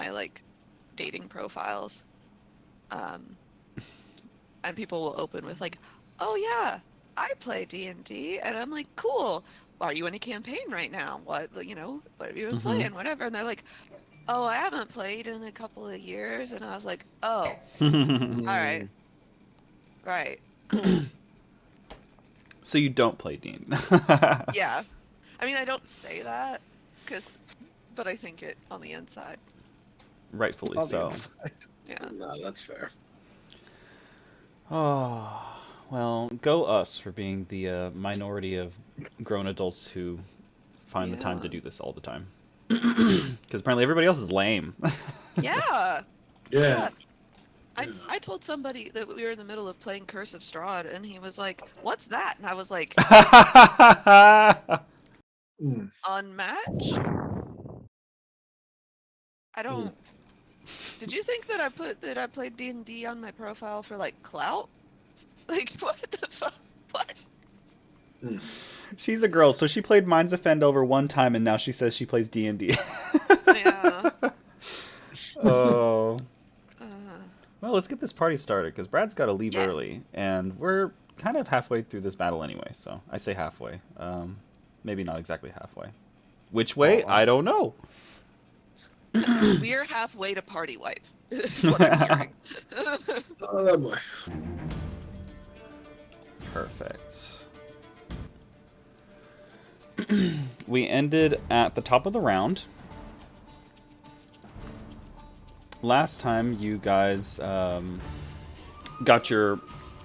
my like dating profiles. Um, and people will open with like, "Oh yeah, I play D&D," and I'm like, "Cool. Are you in a campaign right now? What have you been Mm-hmm. playing? Whatever." And they're like, "Oh, I haven't played in a couple of years." And I was like, "Oh, all right, Mm. right, cool, So you don't play Dean. yeah." I mean, I don't say that, cause, but I think it on the inside. Rightfully On the so. inside. Yeah. No, that's fair. Oh, well, go us for being the minority of grown adults who find the time to Yeah. do this all the time. Because apparently everybody else is lame. Yeah. Yeah. Yeah. I told somebody that we were in the middle of playing Curse of Strahd, and he was like, "What's that?" And I was like, Mm. "Unmatched? I Mm. don't." Did you think that I played D&D on my profile for like clout? Like what the fuck? What? Mm. She's a girl, so she played Minds of Fendover one time, and now she says she plays D&D. Yeah. Oh. Uh, Well, let's get this party started, because Brad's got to leave yeah. early, and we're kind of halfway through this battle anyway, so I say halfway. Maybe not exactly halfway. Which way? Oh, I don't know. We're halfway to party wipe. Is what I'm hearing. Oh boy. Perfect. We ended at the top of the round. Last time, you guys got your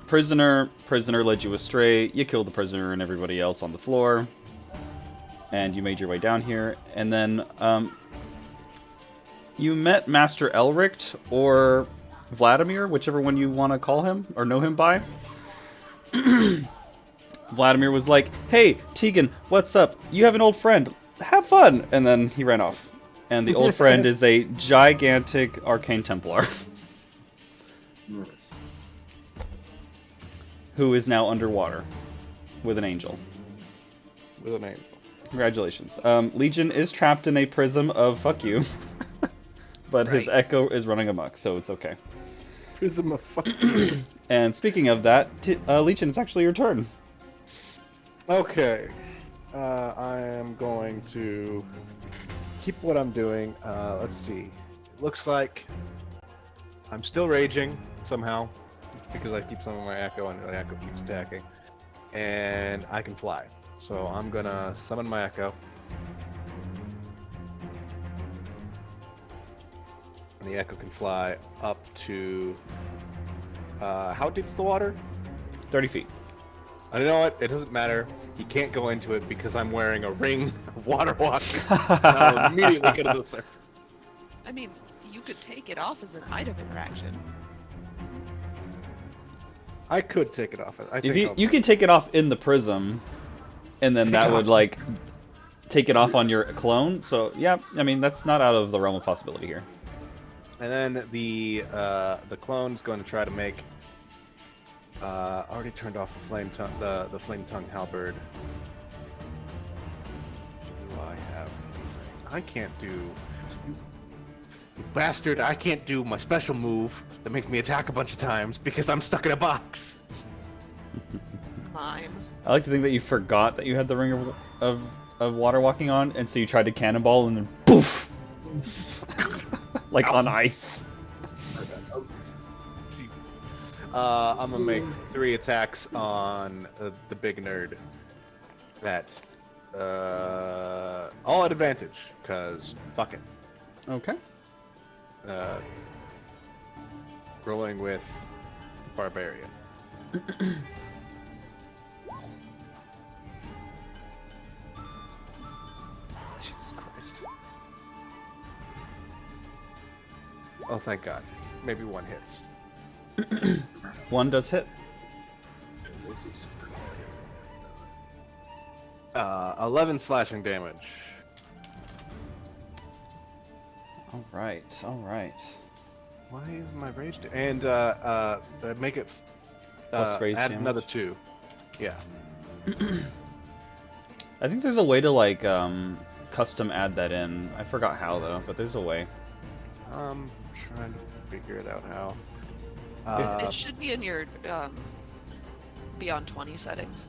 prisoner. Prisoner led you astray. You killed the prisoner and everybody else on the floor. And you made your way down here. And then you met Master Elric or Vladimir, whichever one you want to call him or know him by. Vladimir was like, "Hey, Tegan, what's up? You have an old friend. Have fun." And then he ran off. And the old friend is a gigantic arcane Templar who is now underwater with an angel. with a name. Congratulations. Legion is trapped in a prism of fuck you, but his Right. echo is running amok, so it's okay. Prism of fucking. And speaking of that, Legion, it's actually your turn. Okay. I am going to keep what I'm doing. Let's see. It looks like I'm still raging somehow. It's because I keep some of my echo and the echo keeps attacking. And I can fly. So I'm gonna summon my echo. And the echo can fly up to how deep's the water? 30 feet. I know what, it doesn't matter. He can't go into it because I'm wearing a ring of water walking. I'll immediately go to the surface. I mean, you could take it off as an item interaction. I could take it off. I If think I'll- you can take it off in the prism, and then that would like take it off on your clone. So yeah, I mean that's not out of the realm of possibility here. And then the clone's going to try to make. Already turned off the flame tongue halberd. Do I have anything? I can't do. You bastard! I can't do my special move that makes me attack a bunch of times because I'm stuck in a box. Mime. I like to think that you forgot that you had the ring of water walking on, and so you tried to cannonball and then poof, like on ice. Jeez. I'm gonna make 3 attacks on the big nerd. That all at advantage, cause fuck it. Okay. Rolling with barbarian. Jesus Christ. Oh, thank God. Maybe 1 hits. One does hit. 11 slashing damage. All right. All right. Why is my rage? And make it Plus rage add damage? another 2. Yeah. I think there's a way to like custom add that in. I forgot how though, but there's a way. Trying to figure it out how. It should be in your beyond 20 settings.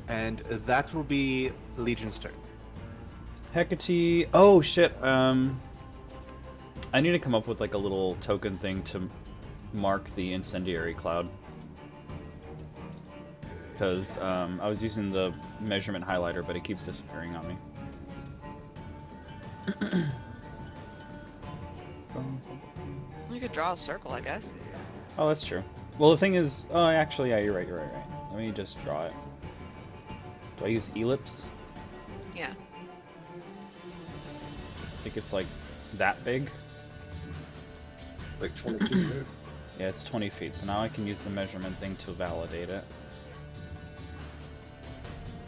And that will be Legion's turn. Hecate. Oh shit. I need to come up with like a little token thing to mark the incendiary cloud. Because I was using the measurement highlighter, but it keeps disappearing on me. You could draw a circle, I guess. Oh, that's true. Well, the thing is, oh, actually, yeah, you're right. Let me just draw it. Do I use ellipse? Yeah. I think it's like that big. Like 20 feet. Right? Yeah, it's 20 feet, so now I can use the measurement thing to validate it.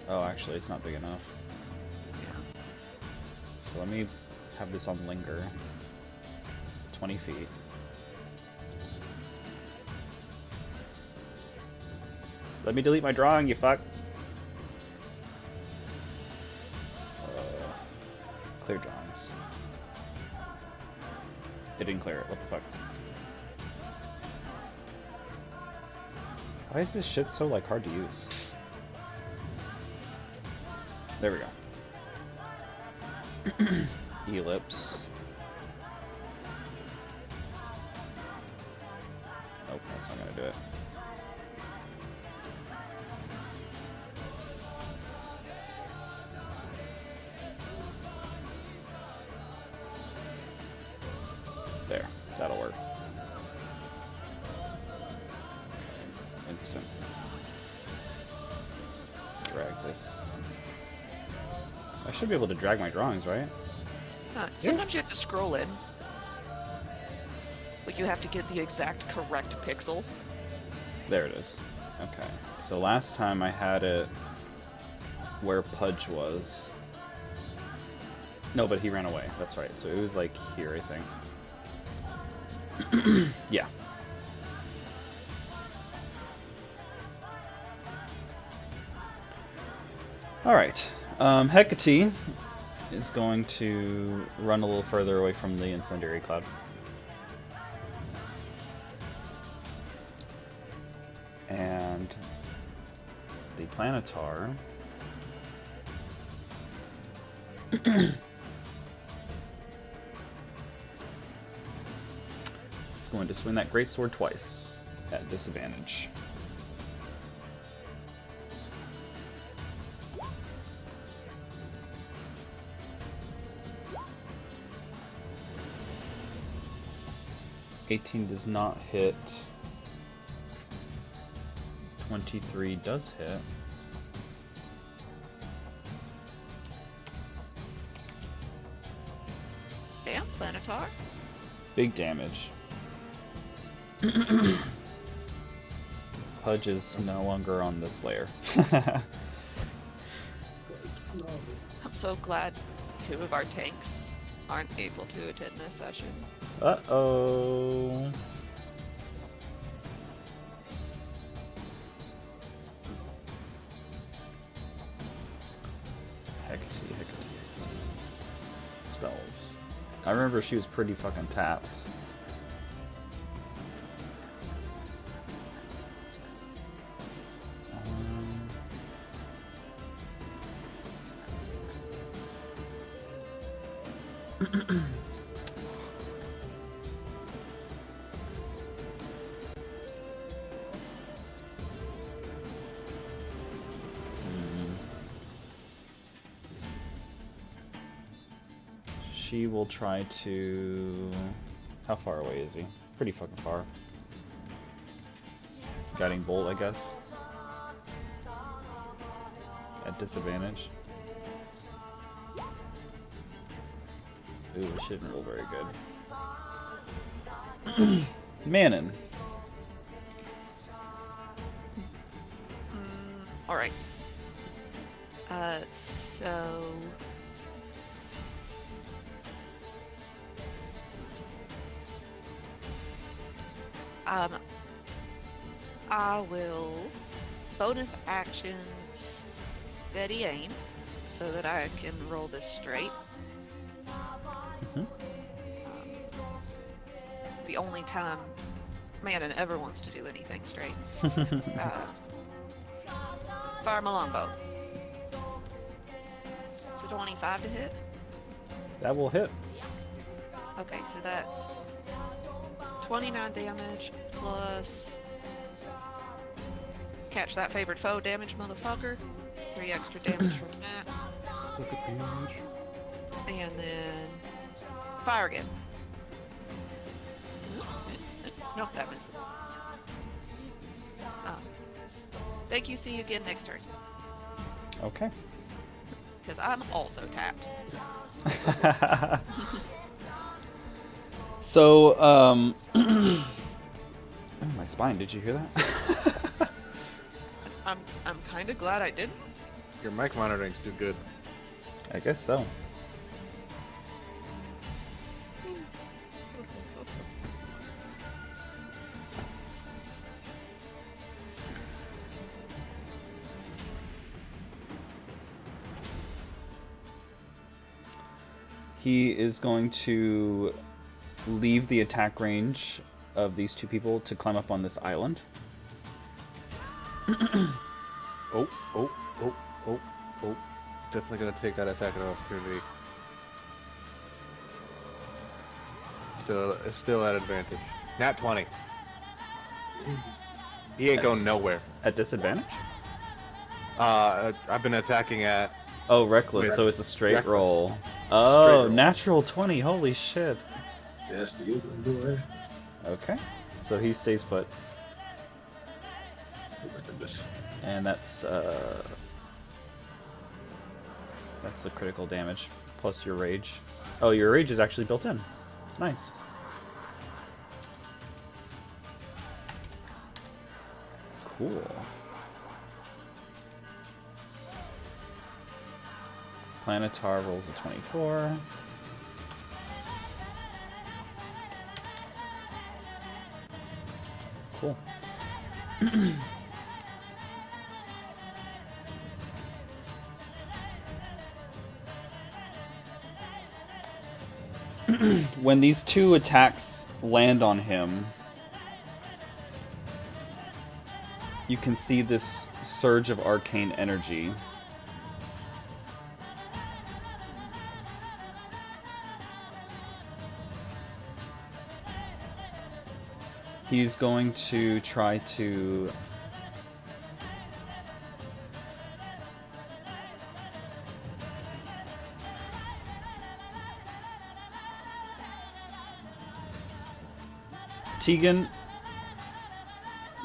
Oh, actually, it's not big enough. Yeah. So let me have this on linger. 20 feet. Let me delete my drawing, you fuck. Clear drawings. It didn't clear it. What the fuck? Why is this shit so like hard to use? There we go. Ellipse. Nope, that's not gonna do it. There, that'll work. Instant. Drag this. I should be able to drag my drawings, right? Sometimes you have to scroll in. Like you have to get the exact correct pixel. There it is. Okay, so last time I had it where Pudge was. No, but he ran away. That's right. So it was like here, I think. Yeah. Alright. Hecate is going to run a little further away from the incendiary cloud. And the Planetar is going to swing that greatsword twice at disadvantage. $18 does not hit. 23 does hit. Damn, Planetar. Big damage. Pudge is no longer on this layer. I'm so glad 2 of our tanks aren't able to attend this session. Uh-oh. Hecate. Spells. I remember she was pretty fucking tapped. She will try to... How far away is he? Pretty fucking far. Guiding bolt, I guess. At disadvantage. Ooh, she didn't roll very good. Manon. Alright. So... I will bonus action steady aim so that I can roll this straight. the only time Manon ever wants to do anything straight. Fire my longbow. So 25 to hit? That will hit. Okay, so that's 29 damage plus... Catch that favored foe damage, motherfucker. 3 extra damage from that. Look at damage. And then... Fire again. Nope, that misses. Thank you, see you again next turn. Okay. Because I'm also tapped. So, oh, my spine, did you hear that? I'm kind of glad I didn't. Your mic monitoring's too good. I guess so. He is going to leave the attack range of these two people to climb up on this island. Oh. Definitely gonna take that attack of opportunity. Still at advantage. Nat 20. He ain't going nowhere. At disadvantage? I've been attacking at... Oh, reckless, Wait, so it's a straight reckless. roll. Oh, Straight roll. natural 20, holy shit. Yes, do you do it? Okay, so he stays put. And that's the critical damage, plus your rage. Oh, your rage is actually built in. Nice. Cool. Planetar rolls a 24. Cool. When these two attacks land on him, you can see this surge of arcane energy. He's going to try to... Tegan,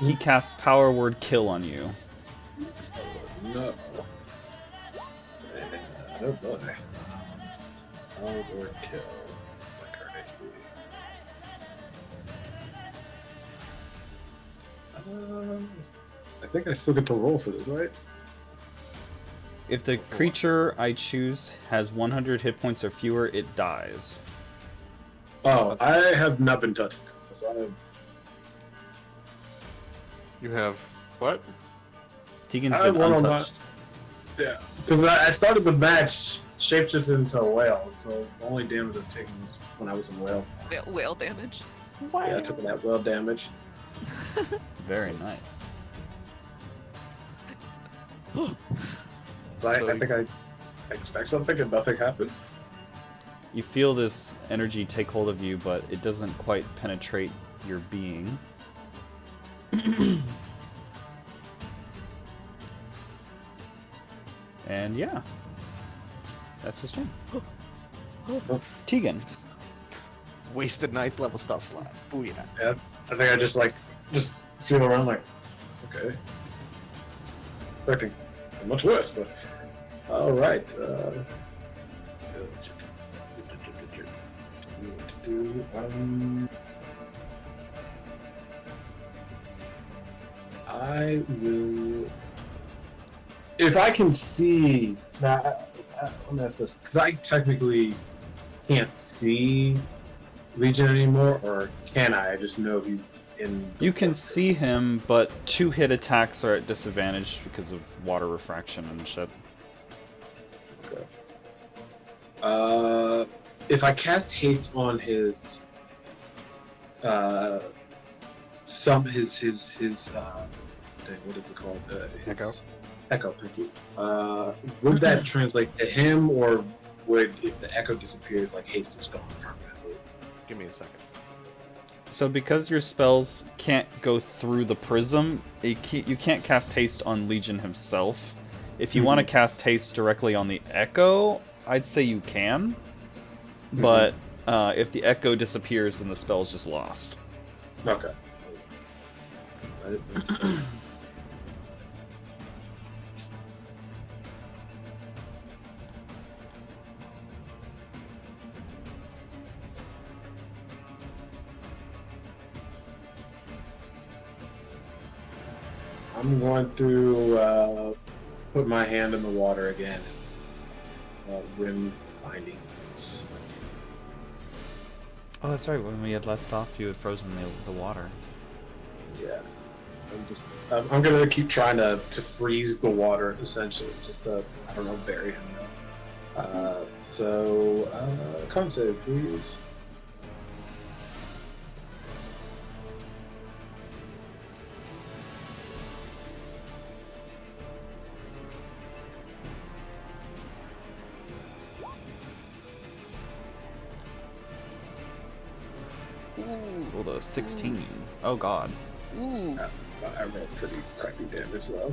he casts Power Word Kill on you. No. Oh boy. Power word kill. My current HP. I think I still get to roll for this, right? If the creature I choose has 100 hit points or fewer, it dies. Oh, I have not been touched. So I have... You have... What? Tegan's I been have one on untouched. Yeah, because I started the match shapeshifted into a whale, so the only damage I've taken was when I was in whale. Whale damage. Yeah, I took that whale damage. Very nice. So I think I expect something and nothing happens. You feel this energy take hold of you, but it doesn't quite penetrate your being. And yeah, that's his turn. Tegan. Wasted 9th level spell slot. Oh yeah. Yeah, I think I just feel around like, okay. Expecting much worse, but alright. I will. If I can see that, let me ask this, because I technically can't see Legion anymore, or can I? I just know he's in. You can see him, but 2-hit attacks are at disadvantage because of water refraction and shit. Okay. If I cast haste on his some his dang, what is it called? Echo? Echo, thank you. Would that translate to him, or would, if the echo disappears, like haste is gone permanently? Give me a second. So because your spells can't go through the prism, you can't cast haste on Legion himself. If you want to cast haste directly on the echo, I'd say you can. But if the echo disappears, then the spell's just lost. Okay. I'm going to put my hand in the water again. Rim binding. Oh, that's right. When we had left off, you had frozen the water. Yeah. I'm gonna keep trying to freeze the water, essentially. Just to, I don't know, bury him. Con save, please. Rolled a 16. Oh god. Ooh. I rolled pretty crappy damage though.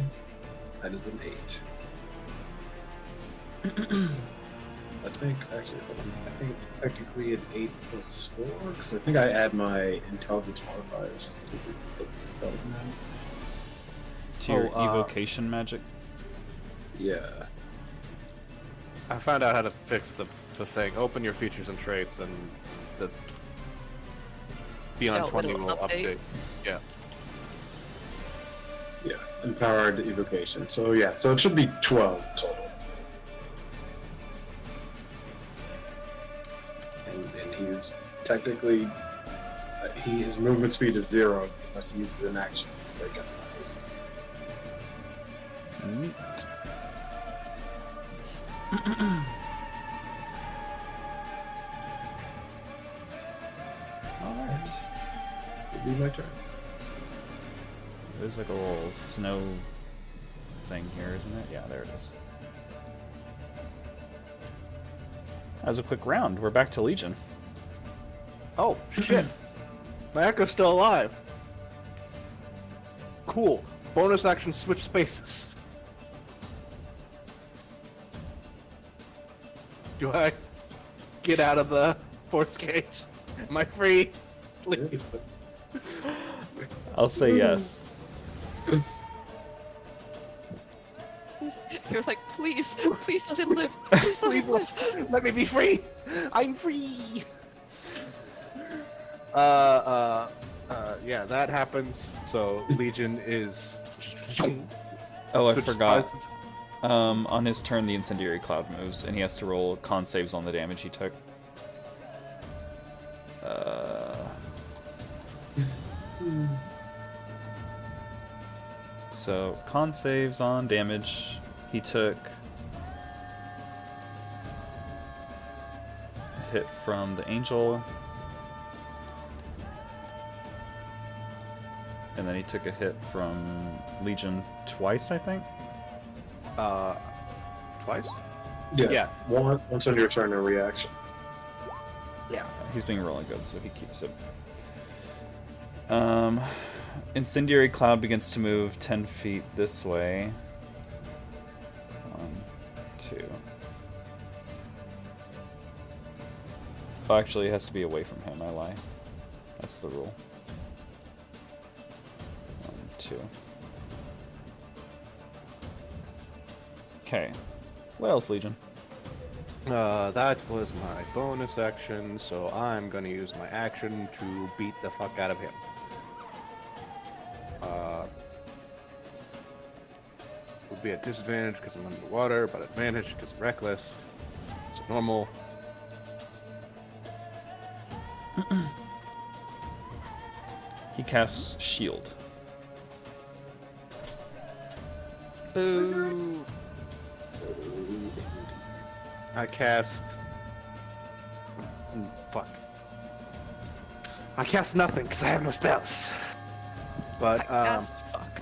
That is an 8. I think it's technically an 8 plus 4 because I think I add my intelligence modifiers to this spell now. To your evocation magic? Yeah. I found out how to fix the thing. Open your features and traits, and the Beyond Oh, 20 it'll will update. update. Yeah. Yeah. Empowered evocation. So yeah, so it should be 12 total. And he's technically his movement speed is 0 unless he uses an action to break up this. Neat. Alright. It'll be my turn. There's like a little snow thing here, isn't it? Yeah, there it is. That was a quick round. We're back to Legion. Oh, shit. My Echo's still alive. Cool. Bonus action switch spaces. Do I get out of the force cage? Am I free? Please. I'll say yes. You're like, please let him live. Please let Please him live. let me be free. I'm free. Yeah, that happens. So Legion is. Oh, I switch forgot. spots. On his turn, the Incendiary Cloud moves, and he has to roll con saves on the damage he took. So, con saves on damage he took. A hit from the Angel. And then he took a hit from Legion twice, I think? Twice? Yeah. Once on your turn, a reaction. Yeah. He's being really good, so he keeps it. Incendiary Cloud begins to move 10 feet this way. 1, 2. Oh, actually, it has to be away from him. I lie. That's the rule. 1, 2. Okay. What else, Legion? That was my bonus action, so I'm gonna use my action to beat the fuck out of him. Would be at disadvantage because I'm under the water, but advantage because I'm reckless. So normal. He casts Shield. Boo. I cast. Fuck. I cast nothing because I have no spells. But Cast fuck.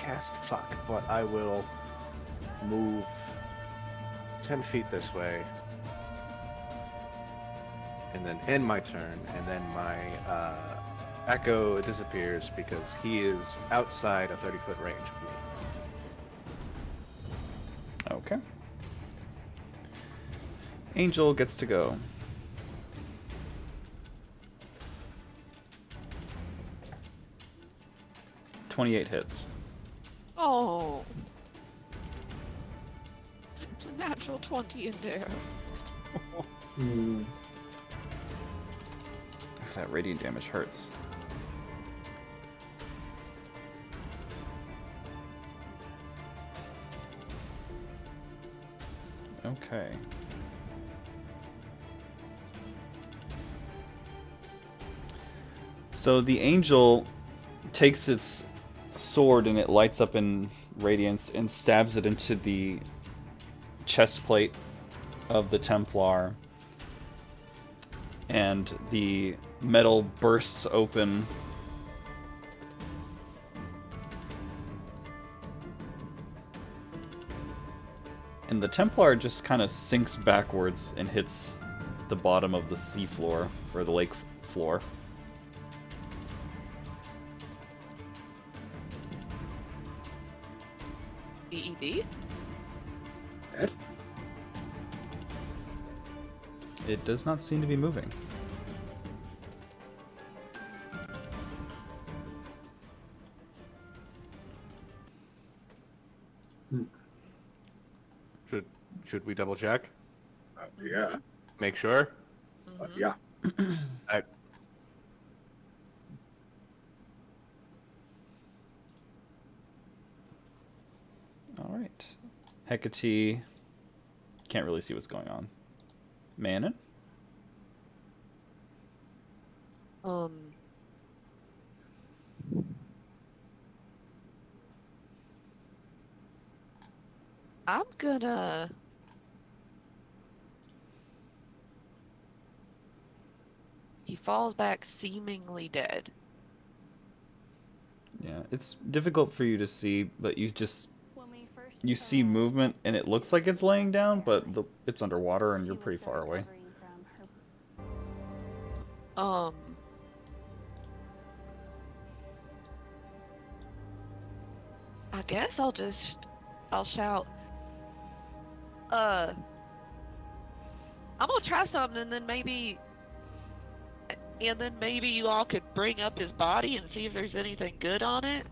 cast fuck. But I will move 10 feet this way, and then end my turn, and then my echo disappears because he is outside a 30-foot range of me. Okay. Angel gets to go. .28 hits. Oh. It's a natural 20 in there. That radiant damage hurts. Okay. So the angel takes its sword and it lights up in radiance and stabs it into the chest plate of the Templar. And the metal bursts open. And the Templar just kind of sinks backwards and hits the bottom of the sea floor, or the lake floor. EED? It does not seem to be moving. Should we double check? Yeah. Make sure? Yeah. Alright. Hecate can't really see what's going on. Manon? I'm gonna... He falls back seemingly dead. Yeah, it's difficult for you to see, but you You see movement and it looks like it's laying down, but it's underwater and you're pretty far away. I guess I'll shout, I'm gonna try something and then maybe you all could bring up his body and see if there's anything good on it.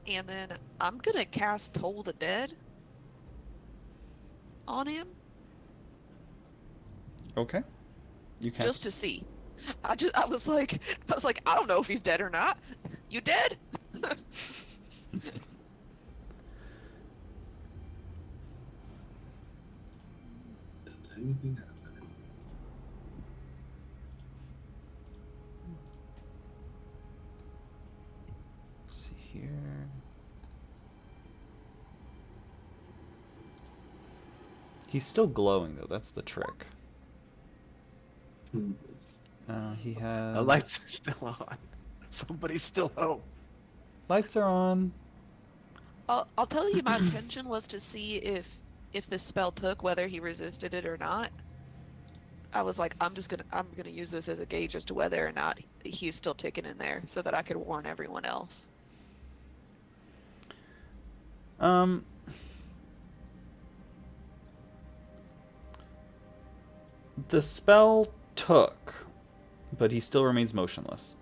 And then I'm gonna cast Toll the Dead on him. Okay. You can. Just to see. I was like, I don't know if he's dead or not. You dead? Anything happen? Let's see here. He's still glowing though, that's the trick. He has... The lights are still on. Somebody's still home. Lights are on. I'll tell you, my intention was to see if this spell took, whether he resisted it or not. I was like, I'm gonna use this as a gauge as to whether or not he's still ticking in there, so that I could warn everyone else. The spell took, but he still remains motionless.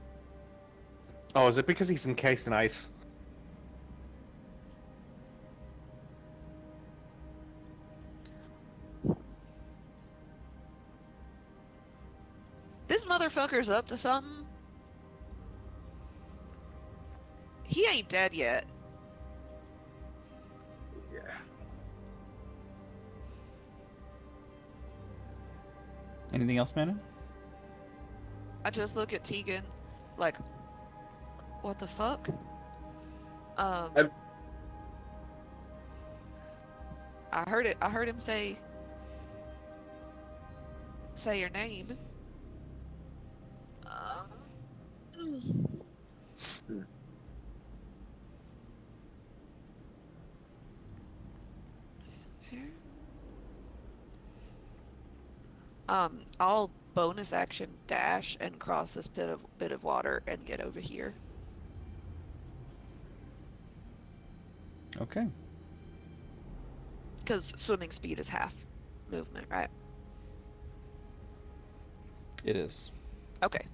Oh, is it because he's encased in ice? This motherfucker's up to something. He ain't dead yet. Yeah. Anything else, Manon? I just look at Tegan, like, what the fuck? I heard it. I heard him say your name. I'll bonus action dash and cross this bit of water and get over here. Okay. Because swimming speed is half movement, right? It is. Okay.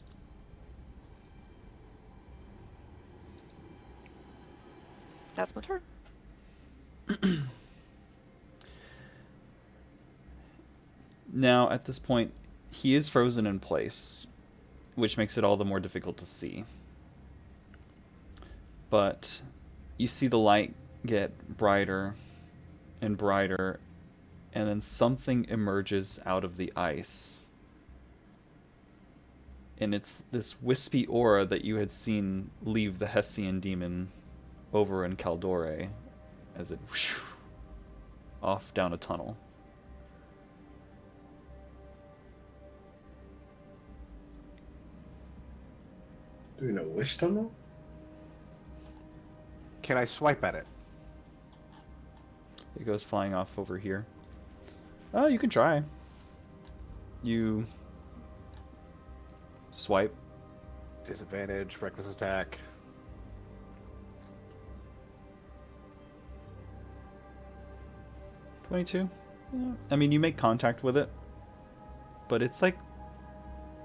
That's my turn. Now, at this point, he is frozen in place, which makes it all the more difficult to see. But you see the light get brighter and brighter, and then something emerges out of the ice. And it's this wispy aura that you had seen leave the Hessian demon over in Caldore as it whoosh, off down a tunnel. Do we know which tunnel? Can I swipe at it? It goes flying off over here. Oh, you can try. You swipe. Disadvantage, reckless attack. $22. Yeah. I mean, you make contact with it, but it's like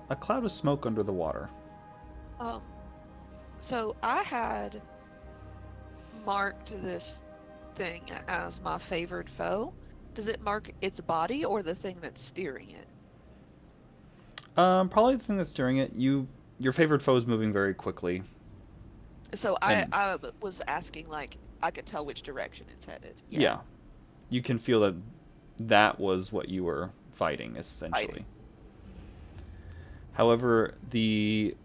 a cloud of smoke under the water. Um, so I had marked this thing as my favored foe. Does it mark its body or the thing that's steering it? Probably the thing that's steering it. Your favorite foe is moving very quickly. So And- I was asking, like, I could tell which direction it's headed. Yeah. You can feel that that was what you were fighting, essentially. Fighting. However, the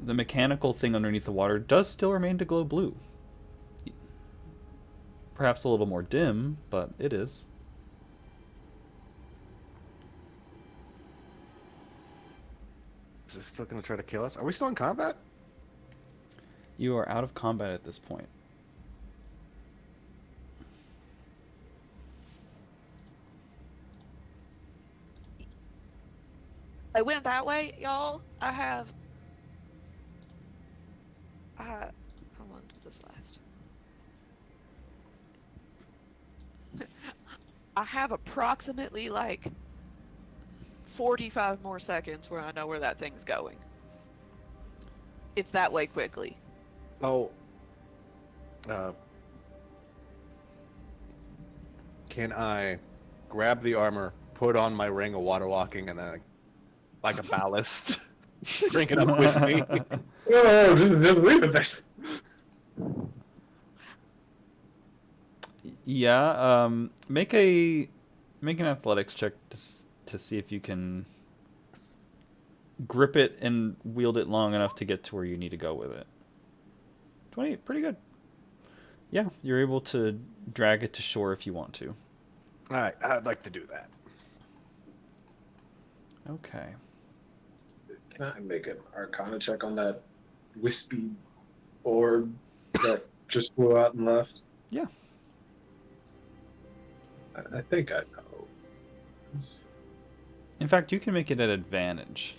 mechanical thing underneath the water does still remain to glow blue. Perhaps a little more dim, but it is. Is this still going to try to kill us? Are we still in combat? You are out of combat at this point. I went that way, y'all. How long does this last? I have approximately like 45 more seconds where I know where that thing's going. It's that way quickly. Oh. Can I grab the armor, put on my ring of water walking, and then, like a ballast, bring it up with me? Oh, just leave it there. Yeah, make an athletics check to see if you can grip it and wield it long enough to get to where you need to go with it. 28, pretty good. Yeah, you're able to drag it to shore if you want to. Alright, I'd like to do that. Okay. Can I make an Arcana check on that wispy orb that just flew out and left? Yeah. I think I know. In fact, you can make it at advantage.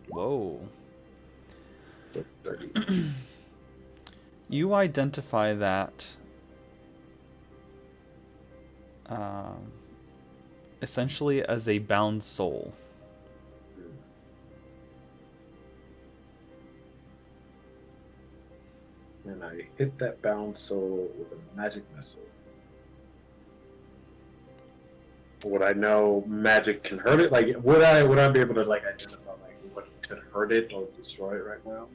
Whoa. 30. You identify that essentially as a bound soul. And I hit that bound soul with a magic missile. Would I know magic can hurt it? Like, would I be able to like identify like what could hurt it or destroy it right now?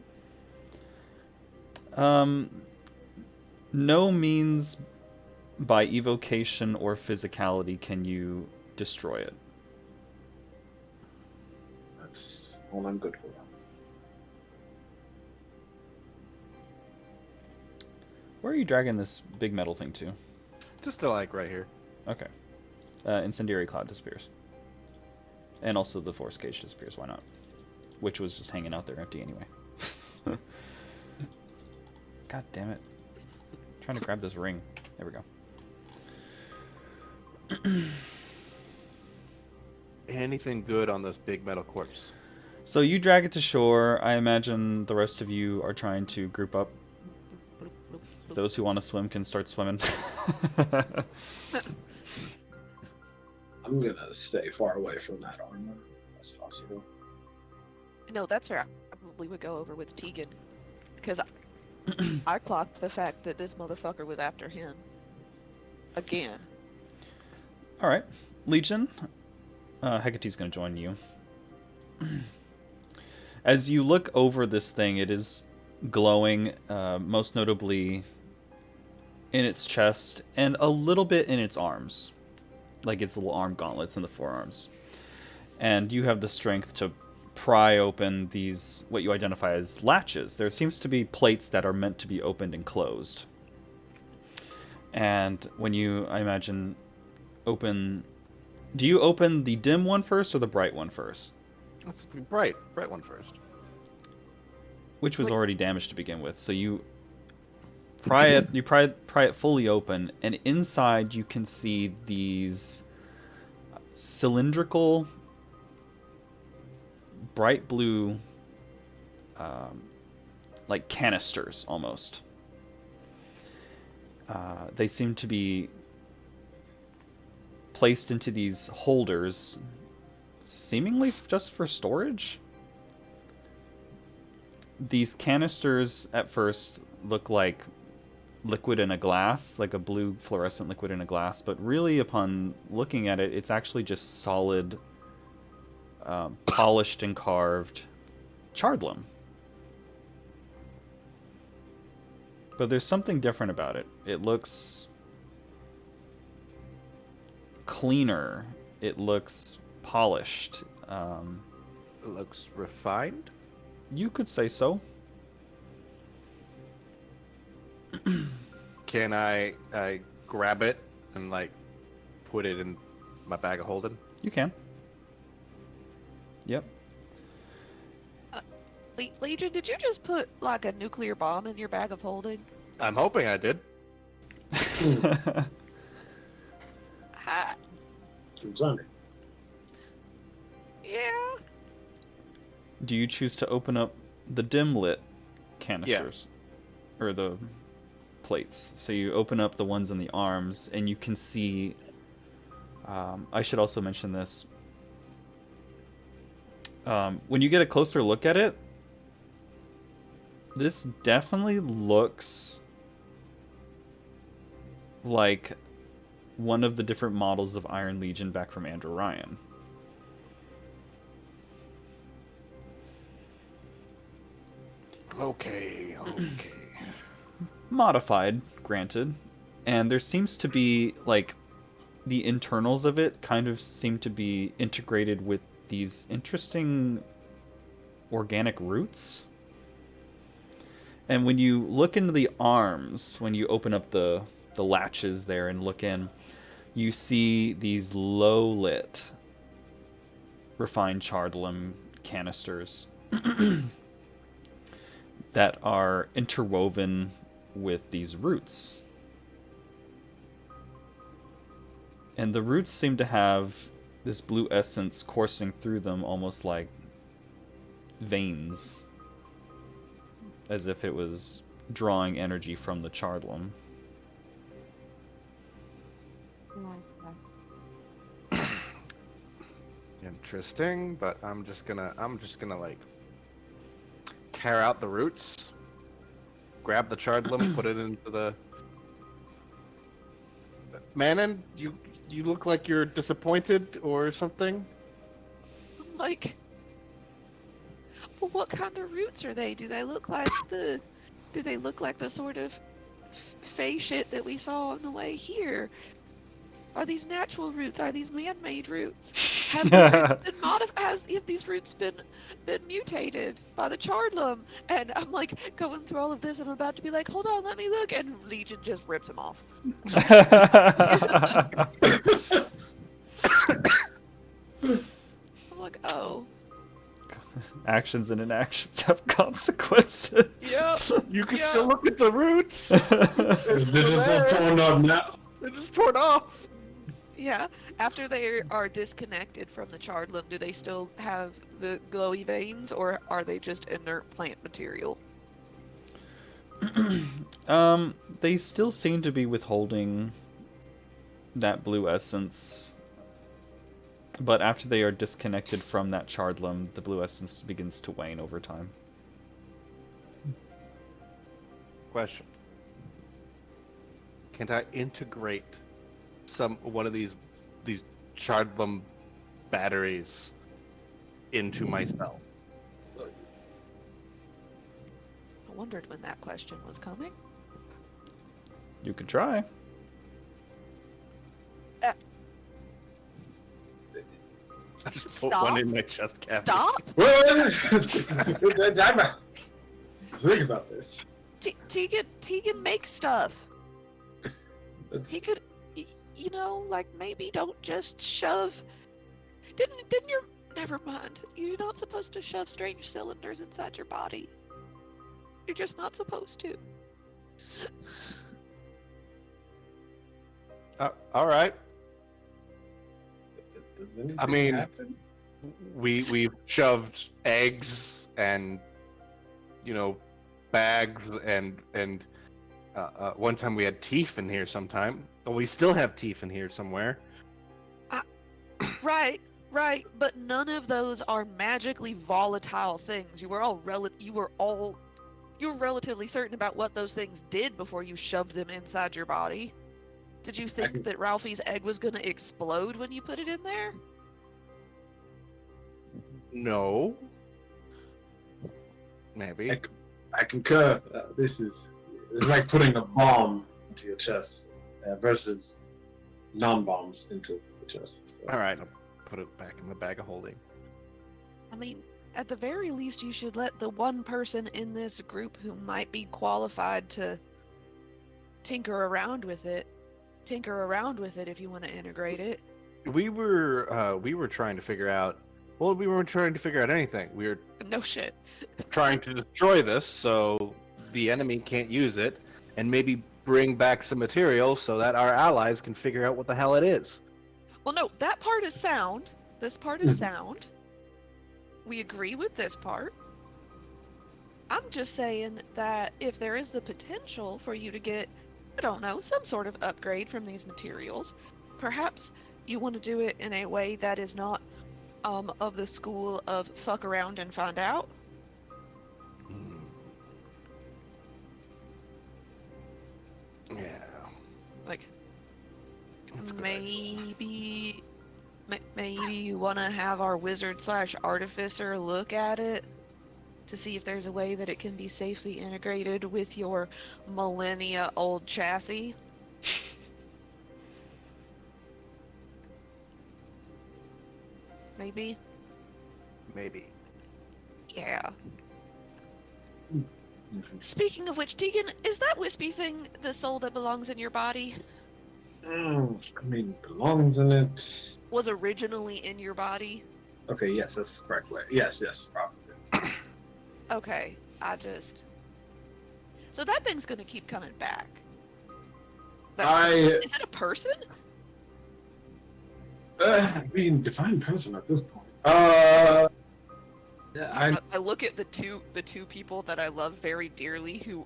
No means by evocation or physicality can you destroy it. That's all I'm good for. Where are you dragging this big metal thing to? Just to, like, right here. Okay. Incendiary cloud disappears. And also the force cage disappears, why not? Which was just hanging out there empty anyway. God damn it. I'm trying to grab this ring. There we go. Anything good on this big metal corpse? So you drag it to shore. I imagine the rest of you are trying to group up. Those who want to swim can start swimming. I'm gonna stay far away from that armor as possible. No, that's where I probably would go over with Tegan. Because I clocked the fact that this motherfucker was after him. Again. All right, Legion. Hecate's going to join you. As you look over this thing, it is glowing, most notably in its chest and a little bit in its arms, like its little arm gauntlets in the forearms. And you have the strength to pry open these, what you identify as latches. There seems to be plates that are meant to be opened and closed. And when you, I imagine, open... Do you open the dim one first or the bright one first? That's the bright one first. Which was already damaged to begin with. So you pry it fully open, and inside you can see these cylindrical, bright blue, like canisters almost. They seem to be placed into these holders, seemingly just for storage. These canisters at first look like liquid in a glass, like a blue fluorescent liquid in a glass, but really upon looking at it, it's actually just solid, polished and carved chardlum. But there's something different about it. It looks cleaner. It looks polished. It looks refined. You could say so. Can I grab it and like put it in my bag of holding? You can. Yep. Legion, did you just put like a nuclear bomb in your bag of holding? I'm hoping I did. Ha. Seems under. Yeah. Do you choose to open up the dim lit canisters? Or the plates? So you open up the ones in the arms, and you can see... I should also mention this. When you get a closer look at it, this definitely looks like one of the different models of Iron Legion back from Andrew Ryan. Okay. Modified, granted. And there seems to be, like, the internals of it kind of seem to be integrated with these interesting organic roots. And when you look into the arms, when you open up the latches there and look in, you see these low-lit refined chardlum canisters that are interwoven with these roots. And the roots seem to have this blue essence coursing through them almost like veins, as if it was drawing energy from the chardlum. Interesting, but I'm just gonna like tear out the roots, grab the chardlum, put it into the... Manon, you look like you're disappointed or something. Like, well, what kind of roots are they? Do they look like the sort of fey shit that we saw on the way here? Are these natural roots? Are these man-made roots? Have these roots been have these roots been mutated by the chardlum? And I'm like going through all of this, and I'm about to be like, hold on, let me look, and Legion just rips him off. I'm like, oh. Actions and inactions have consequences. Yep. You can still look at the roots. They're just all torn up now. They're just torn off. Yeah. After they are disconnected from the charred limb, do they still have the glowy veins, or are they just inert plant material? They still seem to be withholding that blue essence, but after they are disconnected from that charred limb, the blue essence begins to wane over time. Question: Can't I integrate one of these Chardlum batteries into myself? I wondered when that question was coming. You could try. I just put Stop. one in my chest cavity. Stop! Time out. Think about this. Tegan makes stuff. That's- He could, you know, like maybe don't just shove. Didn't your? Never mind. You're not supposed to shove strange cylinders inside your body. You're just not supposed to. All right. Does anything I mean- happen? We've shoved eggs and bags and one time we had teeth in here sometime. Well, we still have teeth in here somewhere. Right, but none of those are magically volatile things. You were relatively certain about what those things did before you shoved them inside your body. Did you think that Ralphie's egg was going to explode when you put it in there? No. Maybe. I concur. This is like putting a bomb into your chest versus non-bombs into the chest. So. All right, I'll put it back in the bag of holding. I mean, at the very least, you should let the one person in this group who might be qualified to tinker around with it if you want to integrate it. We were trying to figure out. Well, we weren't trying to figure out anything. We were No shit. trying to destroy this so the enemy can't use it, and maybe bring back some material so that our allies can figure out what the hell it is. Well, no, that part is sound. This part is sound. We agree with this part. I'm just saying that if there is the potential for you to get, I don't know, some sort of upgrade from these materials, perhaps you want to do it in a way that is not of the school of fuck around and find out. Yeah. Like, That's a good idea. maybe you want to have our wizard slash artificer look at it to see if there's a way that it can be safely integrated with your millennia old chassis. Maybe. Maybe. Yeah. Mhm. Speaking of which, Tegan, is that wispy thing the soul that belongs in your body? I mean, belongs in it. Was originally in your body? Okay, yes, that's the correct way. Yes, probably. Okay, So that thing's gonna keep coming back. Is it a person? I mean, define person at this point. Yeah, I look at the two people that I love very dearly who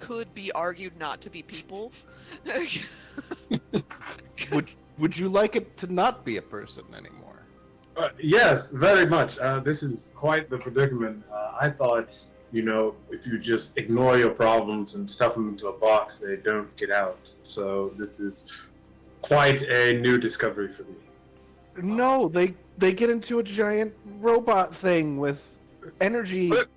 could be argued not to be people. Would you like it to not be a person anymore? yes, very much. This is quite the predicament. I thought, if you just ignore your problems and stuff them into a box, they don't get out. So this is quite a new discovery for me. No, they get into a giant robot thing with energy. Look,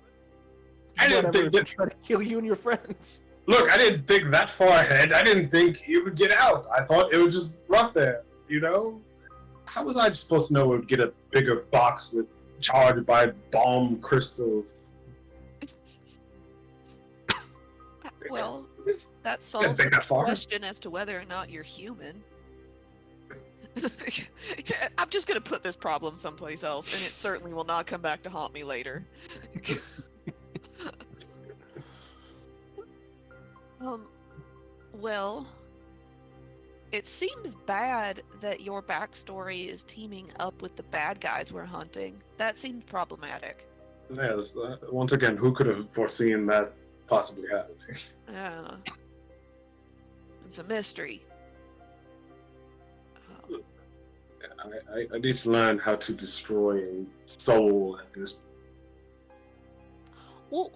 I didn't whatever, think that. to try to kill you and your friends. Look, I didn't think that far ahead. I didn't think it would get out. I thought it would just rot there. How was I supposed to know it would get a bigger box with charged by bomb crystals? Well, that Didn't solves think the that far. question as to whether or not you're human. I'm just gonna put this problem someplace else, and it certainly will not come back to haunt me later. Well, It seems bad that your backstory is teaming up with the bad guys we're hunting. That seems problematic. Yes, once again, who could have foreseen that possibly happening? Yeah. It's a mystery. I need to learn how to destroy a soul at this. Well,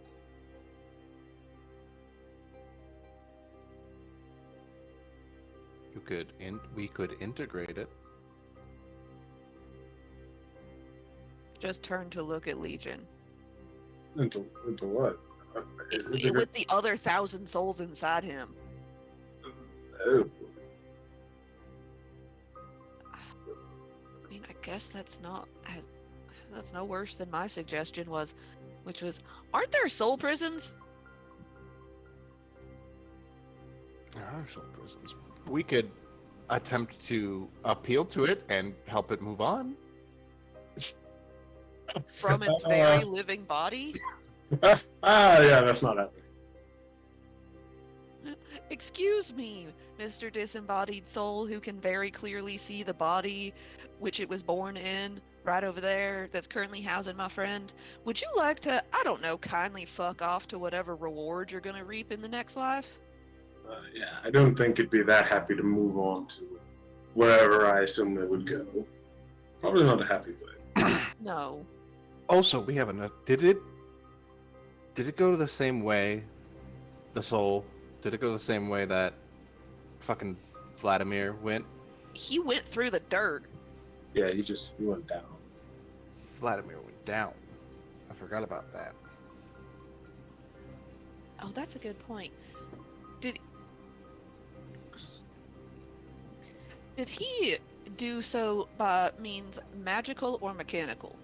We could integrate it. just turn to look at Legion. Into what? With the other 1,000 souls inside him. Oh. I mean, I guess that's no worse than my suggestion was, which was, aren't there soul prisons? There are soul prisons. We could attempt to appeal to it and help it move on. From its very living body? Yeah, that's not happening. Excuse me, Mr. Disembodied Soul, who can very clearly see the body which it was born in, right over there, that's currently housing my friend. Would you like to, I don't know, kindly fuck off to whatever reward you're gonna reap in the next life? Yeah, I don't think it'd be that happy to move on to wherever I assume they would go. Probably not a happy place. No. Also, we have enough. Did it go the same way? The soul? Did it go the same way that fucking Vladimir went? He went through the dirt. Yeah, he went down. Vladimir went down. I forgot about that. Oh, that's a good point. Did he do so by means magical or mechanical?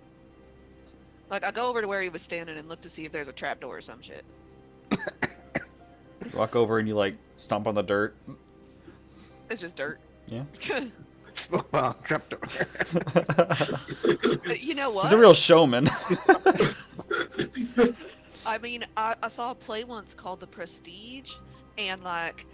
Like, I go over to where he was standing and look to see if there's a trapdoor or some shit. Walk over and you like stomp on the dirt. It's just dirt. Yeah. Smoke bomb, trapdoor. You know what? He's a real showman. I mean, I saw a play once called The Prestige, and like,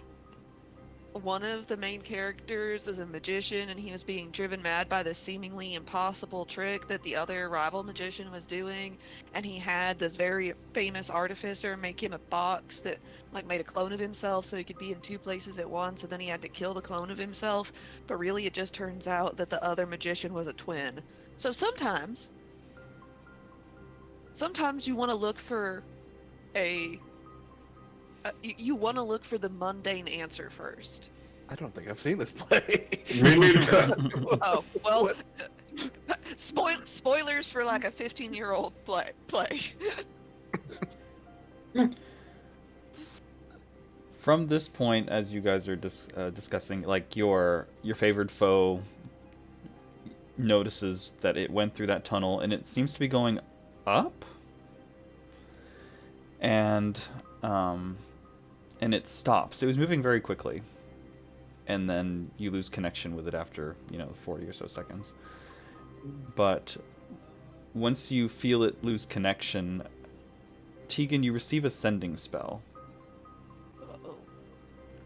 one of the main characters is a magician, and he was being driven mad by this seemingly impossible trick that the other rival magician was doing, and he had this very famous artificer make him a box that like made a clone of himself so he could be in two places at once, and then he had to kill the clone of himself, but really it just turns out that the other magician was a twin. So sometimes you want to look for you want to look for the mundane answer first. I don't think I've seen this play. Me neither. Oh, well, spoilers for like a 15-year-old play. From this point, as you guys are discussing, like your favored foe notices that it went through that tunnel, and it seems to be going up, and it stops. It was moving very quickly, and then you lose connection with it after 40 or so seconds. But once you feel it lose connection, Tegan, you receive a sending spell.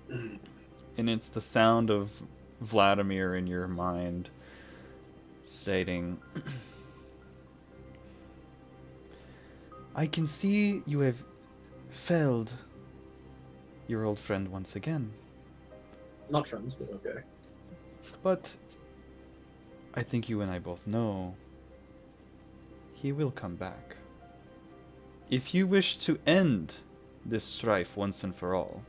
And it's the sound of Vladimir in your mind stating, I can see you have failed your old friend once again. Not friends, but okay. But I think you and I both know he will come back. If you wish to end this strife once and for all,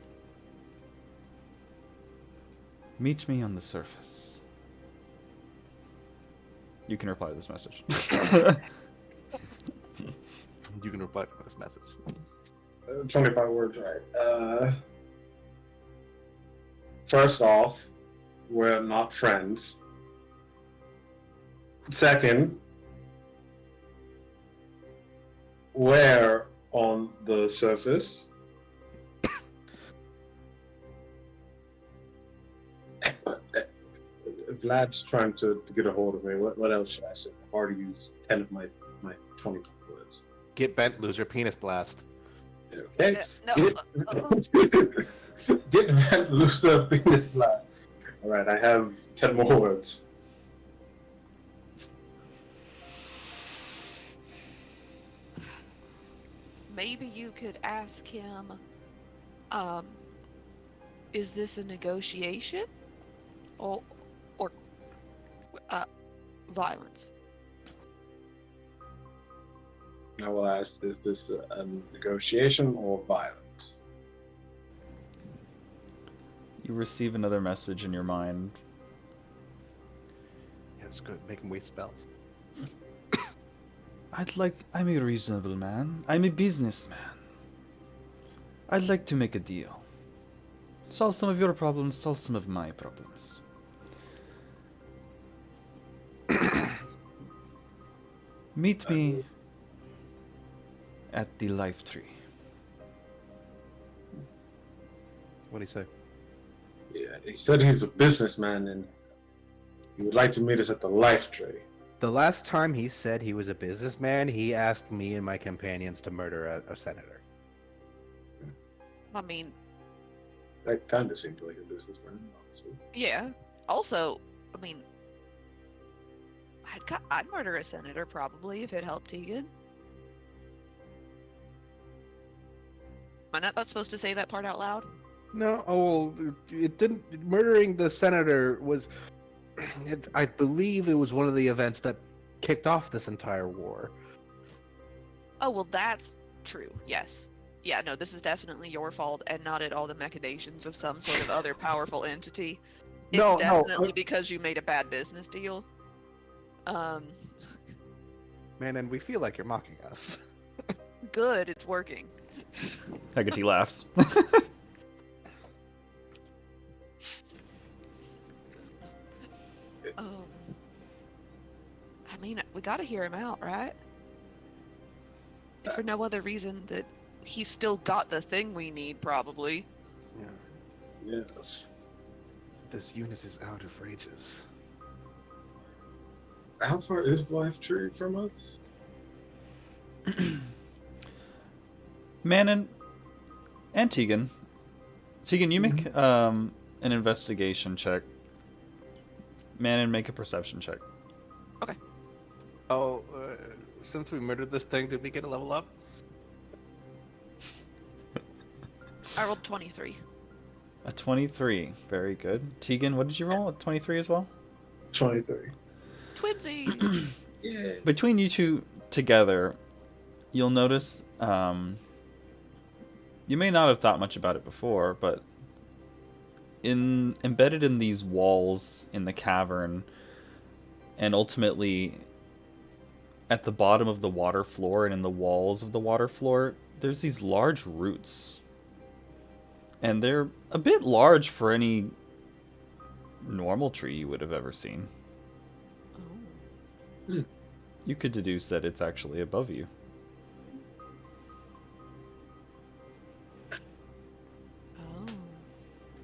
meet me on the surface. You can reply to this message. You can reply to this message. 25 words, right. First off, we're not friends. Second, where on the surface? Vlad's trying to get a hold of me. What else should I say? I've already used 10 of my 25 words. Get bent, loser, penis blast. Okay. No. Get bent, loser, penis Vlad. All right, I have 10 more words. Maybe you could ask him, um, is this a negotiation or uh violence? I will ask, is this a negotiation or violence? You receive another message in your mind. Yeah, it's good. Make him waste spells. I'm a reasonable man. I'm a businessman. I'd like to make a deal. Solve some of your problems, solve some of my problems. Meet me at the Life Tree. What do you say? Yeah, he said he's a businessman and he would like to meet us at the Life Tree. The last time he said he was a businessman, he asked me and my companions to murder a senator. I mean, That kind of seemed like a businessman, honestly. yeah. Also, I mean, I'd murder a senator probably if it helped Tegan. Am I not supposed to say that part out loud? No, oh, it didn't. Murdering the senator was, I believe, it was one of the events that kicked off this entire war. Oh, well, that's true. Yes. Yeah, no, this is definitely your fault and not at all the machinations of some sort of other powerful entity. It's No, definitely because you made a bad business deal. Man, and we feel like you're mocking us. Good, it's working. Hecate laughs. Um, I mean, we gotta hear him out, right? If for no other reason that he's still got the thing we need, probably. Yeah. Yes. This unit is out of rages. How far is the Life Tree from us? Manon and Tegan. Tegan, you make an investigation check. Manon, make a perception check. Oh, since we murdered this thing, did we get a level up? I rolled 23. A 23. Very good. Tegan, what did you roll? A 23 as well? 23. Twinsies! Yeah. Between you two together, you'll notice, you may not have thought much about it before, but embedded in these walls in the cavern, and ultimately at the bottom of the water floor and in the walls of the water floor, there's these large roots. And they're a bit large for any normal tree you would have ever seen. Oh. You could deduce that it's actually above you. Oh.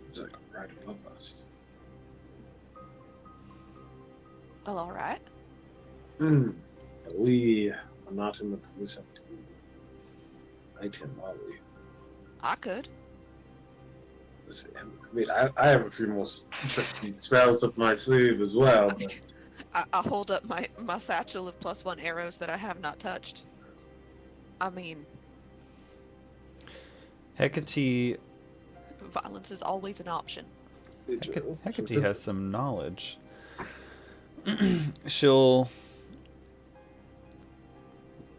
It's like right above us. Well, alright. We are not in the position to fight him, are we? I could. Listen, I mean, I have a few more tricky spells up my sleeve as well, but I hold up my satchel of +1 arrows that I have not touched. I mean, Hecate violence is always an option. Hecate has some knowledge. She'll,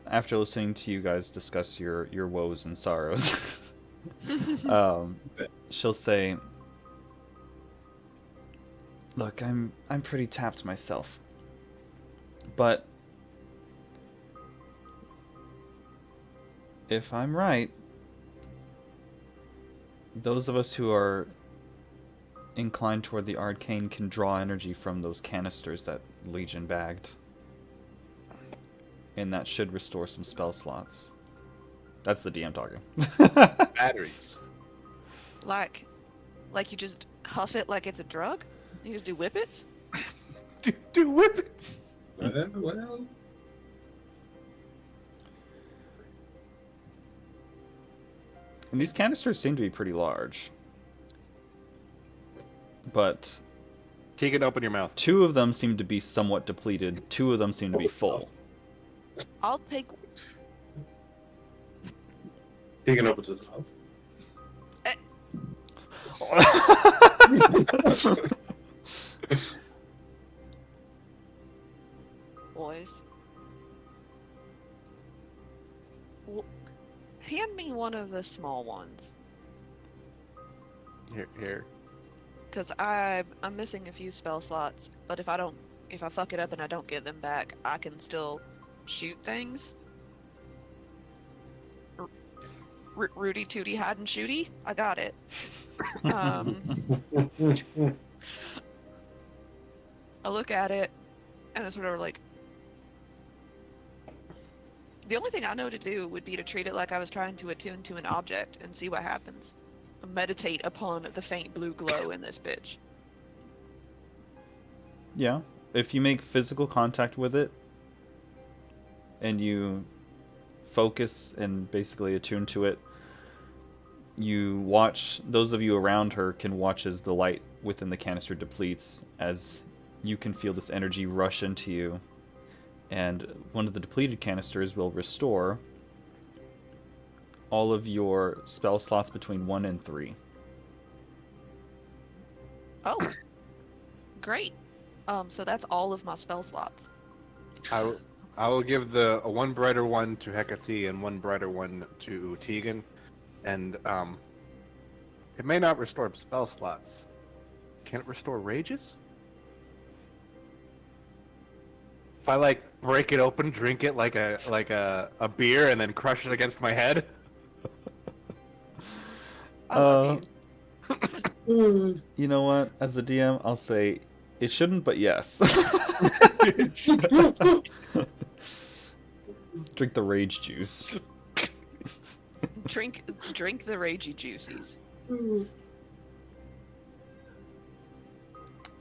after listening to you guys discuss your woes and sorrows, she'll say, "Look, I'm pretty tapped myself, but if I'm right, those of us who are inclined toward the arcane can draw energy from those canisters that Legion bagged. And that should restore some spell slots." That's the DM talking. Batteries. Like you just huff it like it's a drug? You just do whippets? Do whippets. well, And these canisters seem to be pretty large. But Tegan, open your mouth. 2 of them seem to be somewhat depleted. 2 of them seem to be full. I'll take. Tegan opens his mouth. Boys. Hand me one of the small ones. Here. Because I'm missing a few spell slots, but if I fuck it up and I don't get them back, I can still shoot things. Rudy Tooty hide and shooty, I got it. I look at it, and it's sort of like, the only thing I know to do would be to treat it like I was trying to attune to an object and see what happens. Meditate upon the faint blue glow in this bitch. Yeah. If you make physical contact with it, and you focus and basically attune to it, you watch, those of you around her can watch as the light within the canister depletes, as you can feel this energy rush into you, and one of the depleted canisters will restore all of your spell slots between 1 and 3. Oh, great. So that's all of my spell slots. I will give a one brighter one to Hecate and one brighter one to Tegan, and it may not restore spell slots. Can it restore rages? If I like break it open, drink it like a beer, and then crush it against my head. I love you. You know what? As a DM, I'll say it shouldn't, but yes. Drink the rage juice. Drink the ragey juices.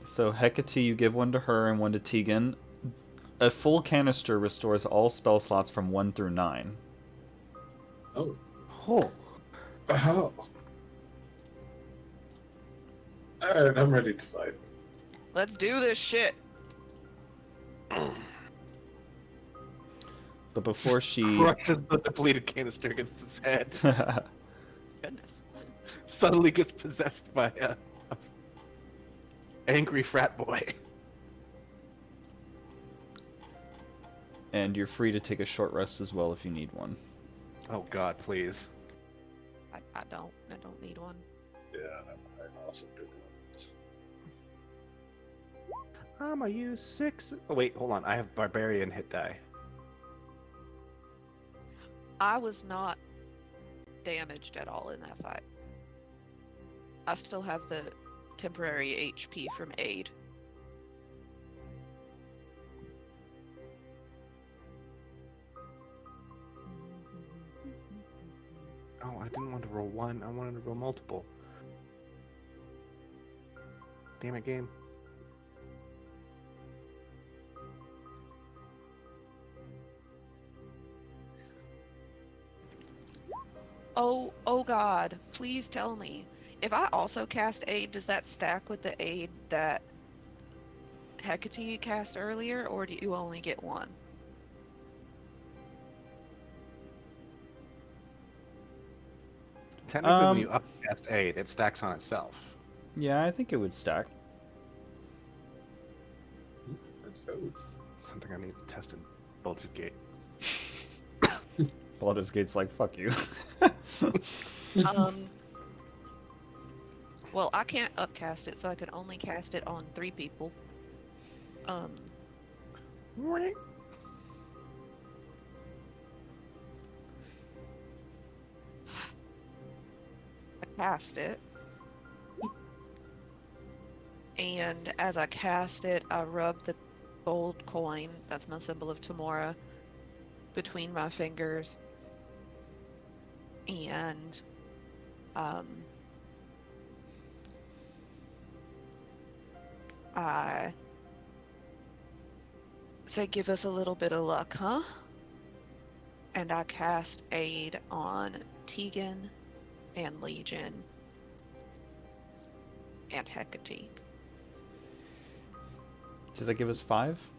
So Hecate, you give one to her and one to Tegan. A full canister restores all spell slots from 1 through 9. Oh. Oh. How? Alright, I'm ready to fight. Let's do this shit. But before she... Crushes the depleted canister against his head. Goodness. Suddenly gets possessed by a angry frat boy. And you're free to take a short rest as well if you need one. Oh God, please. I don't need one. Yeah, I also do that. I'ma use 6. Oh wait, hold on. I have barbarian hit die. I was not damaged at all in that fight. I still have the temporary HP from aid. Oh, I didn't want to roll 1. I wanted to roll multiple. Damn it, game. Oh God, please tell me. If I also cast aid, does that stack with the aid that Hecate cast earlier, or do you only get one? Technically, when you upcast aid, it stacks on itself. Yeah, I think it would stack. Let's go. Something I need to test in Baldur's Gate. Baldur's Gate's like, fuck you. Well, I can't upcast it, so I can only cast it on 3 people. I cast it. And as I cast it, I rub the gold coin, that's my symbol of Tamora, between my fingers. And I say, give us a little bit of luck, huh? And I cast aid on Tegan and Legion and Hecate. Does that give us 5?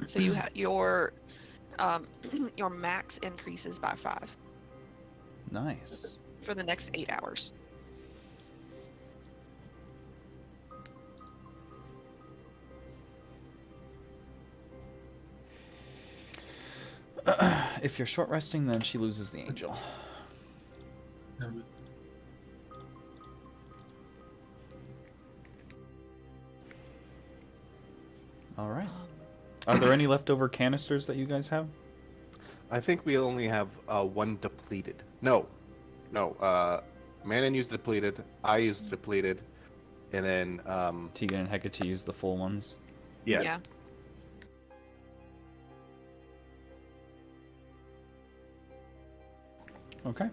So you have your your max increases by 5 Nice. for the next 8 hours. If you're short resting, then she loses the angel. All right. Are there any leftover canisters that you guys have? I think we only have one depleted. No. Manon used depleted. I used depleted. And then, Tegan and Hecate use the full ones. Yeah. Okay.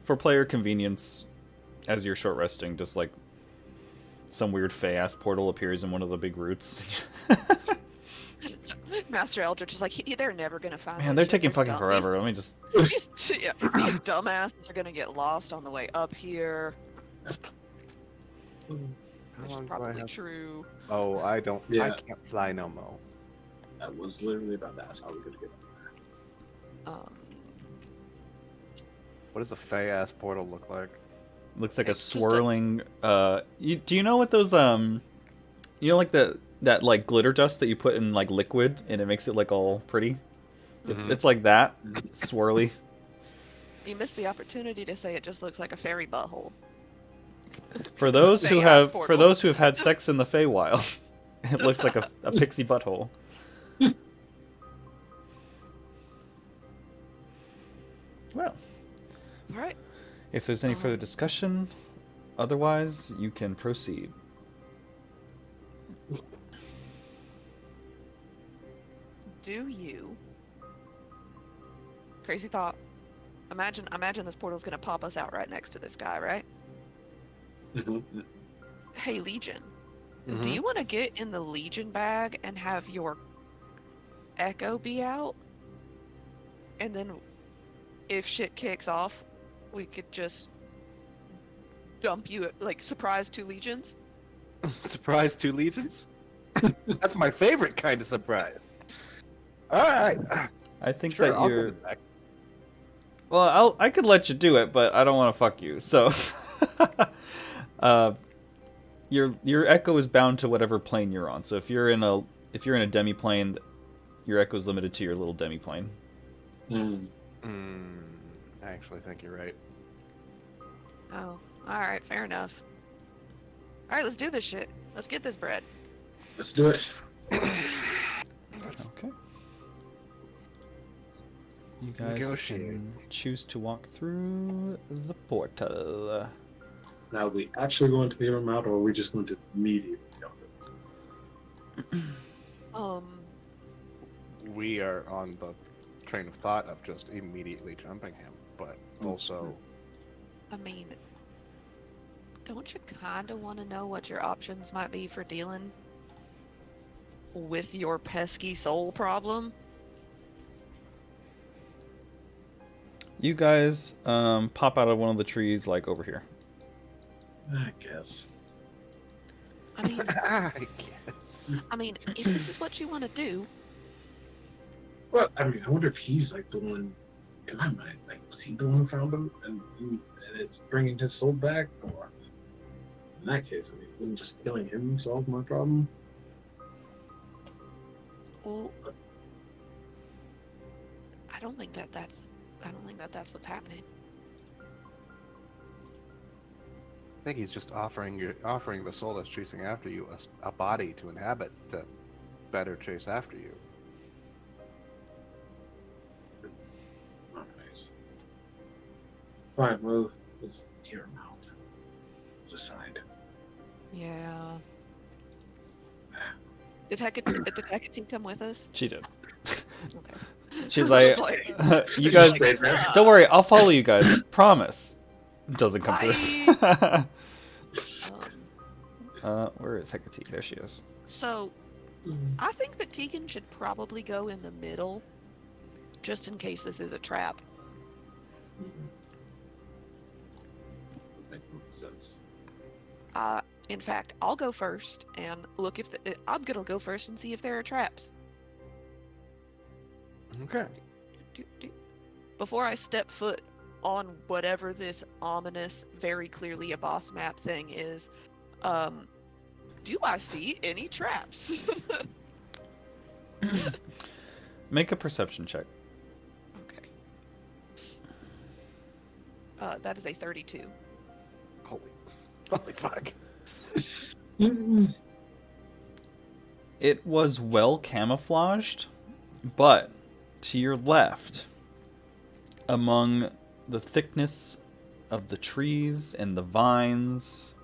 For player convenience, as you're short resting, just like some weird fey-ass portal appears in one of the big roots. Master Eldritch is like, they're never gonna find. Man, this they're shit. taking They're fucking dumb. forever. Let me just... These dumbasses are gonna get lost on the way up here. how Which is long do I probably have? true. Oh, I don't. I Yeah. can't fly no more. I was literally about to ask how we could get What does a fey ass portal look like? Looks like a It's just a- swirling... do you know what those... You know, like that like glitter dust that you put in like liquid and it makes it like all pretty? It's like that. Swirly. You missed the opportunity to say it just looks like a fairy butthole. For those who Fey-ass have portal. had sex in the Feywild, it looks like a pixie butthole. Well, All right. if there's any further discussion, otherwise you can proceed. Do you? Crazy thought. Imagine this portal's gonna pop us out right next to this guy, right? it. Hey, Legion. Do Mhm. you want to get in the Legion bag and have your Echo be out? And then, if shit kicks off, we could just dump you, like, surprise 2 legions? Surprise 2 legions? That's my favorite kind of surprise. Alright. I think Sure, that I'll you're... give it back. Well, I could let you do it, but I don't want to fuck you. So, your echo is bound to whatever plane you're on. So if you're in a demi plane, your echo is limited to your little demi plane. I actually think you're right. Oh, alright, fair enough. Alright, let's do this shit. Let's get this bread. Let's do it. Okay. You guys Negotiate. can choose to walk through the portal. Now, are we actually going to clear him out, or are we just going to immediately jump it? We are on the train of thought of just immediately jumping him, but also I mean, don't you kind of want to know what your options might be for dealing with your pesky soul problem? You guys pop out of one of the trees, like over here. I guess. I mean, I guess. if this is what you want to do, Well, I mean, I wonder if he's like the one. In my mind, like, was he the one who found him and is bringing his soul back? Or in that case, I mean, wouldn't just killing him solve my problem? well, I don't think that's what's happening. I think he's just offering the soul that's chasing after you a body to inhabit to better chase after you. Not nice. Fine, well, let's hear him out. Decide. Yeah. Did Hecate come with us? She did. Okay. She's Just like, like, you guys, Just say, don't worry, I'll follow you guys. Promise. Doesn't come Bye. through. um, Where is Hecate? There she is. so I think that Tegan should probably go in the middle, just in case this is a trap. sense. In fact, I'll go first and look if I'm gonna go first and see if there are traps. Okay. Before I step foot on whatever this ominous, very clearly a boss map thing is, do I see any traps? Make a perception check. Okay. That is a 32. Holy fuck. It was well camouflaged, but to your left, among the thickness of the trees and the vines,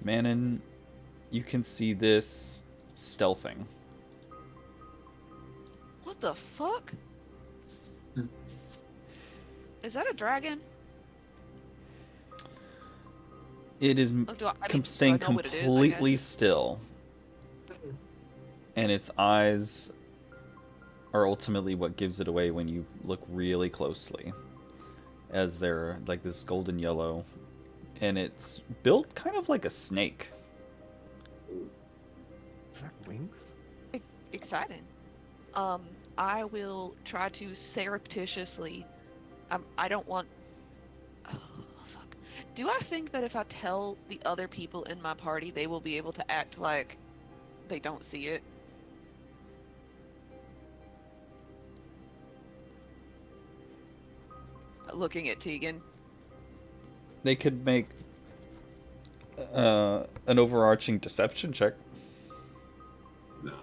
Manon, you can see this stealthing. What the fuck? Is that a dragon? It is staying know what it is, I completely guess. still, and its eyes are ultimately what gives it away when you look really closely, as they're like this golden yellow, and it's built kind of like a snake. Is that wings? Exciting. I will try to surreptitiously. I don't want. Oh, fuck. Do I think that if I tell the other people in my party, they will be able to act like they don't see it? Looking at Tegan. They could make an overarching deception check. No.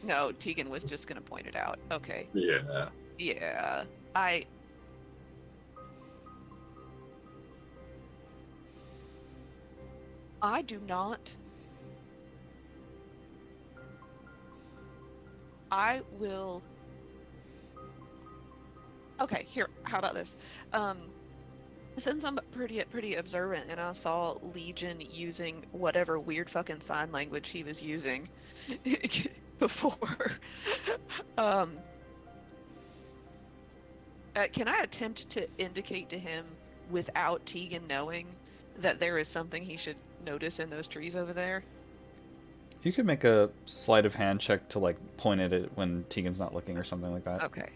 No, Tegan was just gonna point it out. Okay. Yeah. Yeah. I do not. I will. Okay, here. How about this? Since I'm pretty observant, and I saw Legion using whatever weird fucking sign language he was using before, can I attempt to indicate to him without Tegan knowing that there is something he should notice in those trees over there? You could make a sleight of hand check to like point at it when Tegan's not looking or something like that. Okay.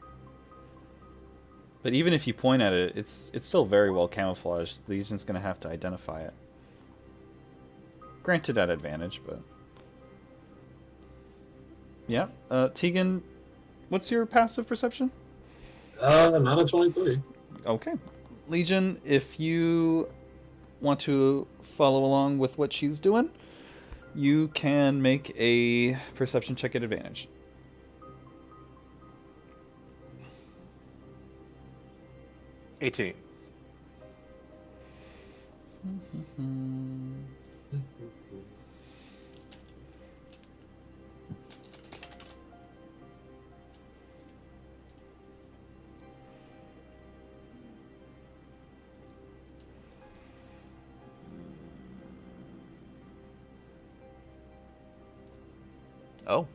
But even if you point at it, it's still very well camouflaged. Legion's gonna have to identify it. Granted at advantage, but yeah. Tegan, what's your passive perception? Not a 23. Okay. Legion, if you want to follow along with what she's doing, you can make a perception check at advantage. 18. Oh.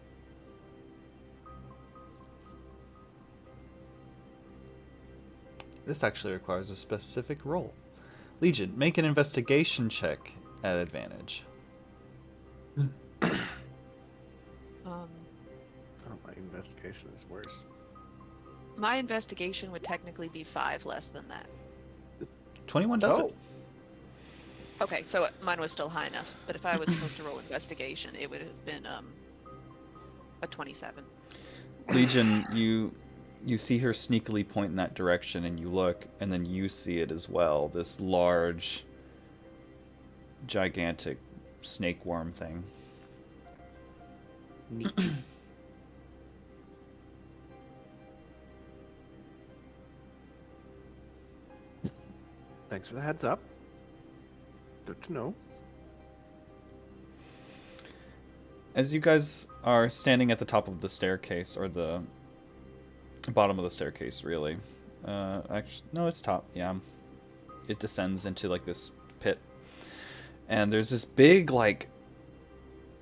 This actually requires a specific roll. Legion, make an investigation check at advantage. Oh, my investigation is worse. My investigation would technically be 5 less than that. 21 does Oh. it. Okay, so mine was still high enough, but if I was supposed to roll investigation, it would have been a 27. Legion, you see her sneakily point in that direction, and you look, and then you see it as well. This large, gigantic snake worm thing. Neat. Thanks for the heads up. Good to know. As you guys are standing at the top of the staircase, or the bottom of the staircase, really. Actually, no, it's top, yeah. It descends into, like, this pit. And there's this big, like,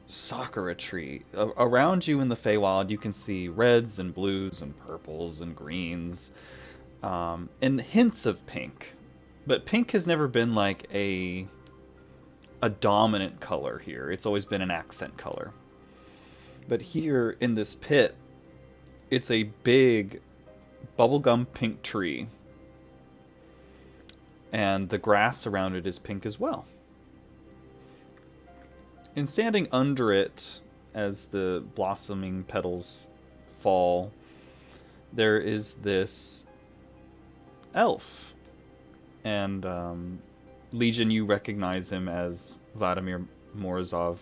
sakura tree. Around you in the Feywild, you can see reds and blues and purples and greens. And hints of pink. But pink has never been like a dominant color here. It's always been an accent color. But here in this pit, it's a big bubblegum pink tree. And the grass around it is pink as well. And standing under it, as the blossoming petals fall, there is this elf. And Legion, you recognize him as Vladimir Morozov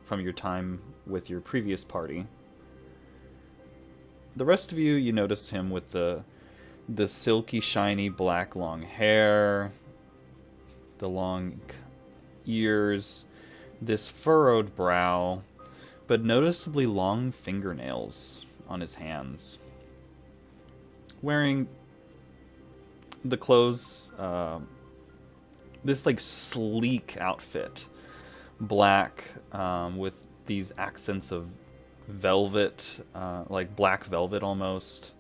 from your time with your previous party. The rest of you, you notice him with the silky, shiny black long hair, the long ears, this furrowed brow, but noticeably long fingernails on his hands. Wearing the clothes, this like sleek outfit, black with these accents of velvet, like black velvet almost,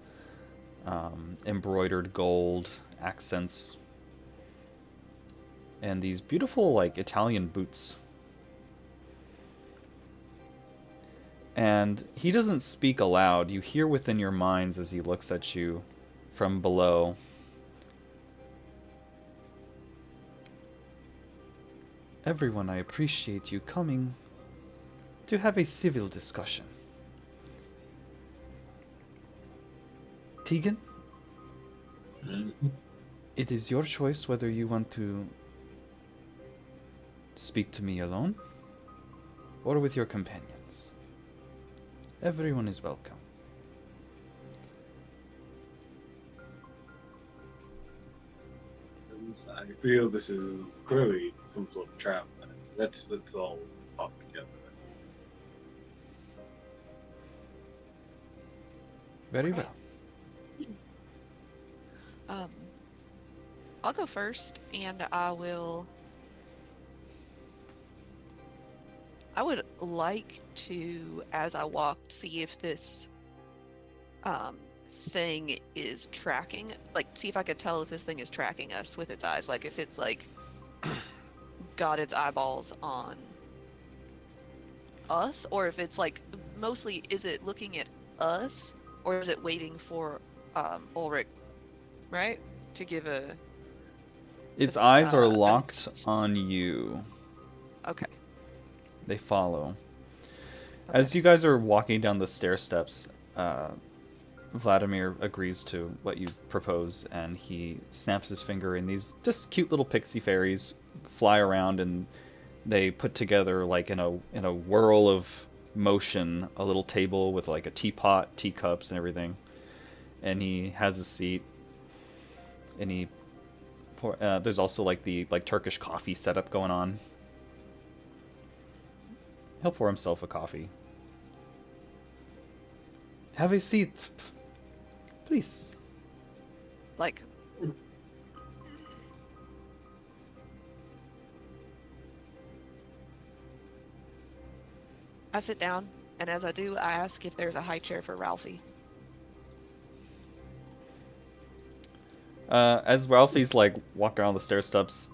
embroidered gold accents, and these beautiful like Italian boots. And he doesn't speak aloud. You hear within your minds as he looks at you from below. Everyone, I appreciate you coming to have a civil discussion. Tegan, it is your choice whether you want to speak to me alone or with your companions. Everyone is welcome. I feel this is clearly some sort of trap. Let's all talk together. Very well. I'll go first, and I would like to, as I walk, see if this thing is tracking, like see if I could tell if this thing is tracking us with its eyes, like if it's like got its eyeballs on us, or if it's like mostly is it looking at us, or is it waiting for Ulrich, right, to give a Its eyes are a locked on you. Okay. They follow. As you guys are walking down the stair steps, Vladimir agrees to what you propose, and he snaps his finger, and these just cute little pixie fairies fly around, and they put together, like in a whirl of motion, a little table with like a teapot, teacups, and everything. And he has a seat, and he there's also like the Turkish coffee setup going on. He'll pour himself a coffee. Have a seat, please. Like, I sit down, and as I do, I ask if there's a high chair for Ralphie. As Ralphie's like walking around the stair steps,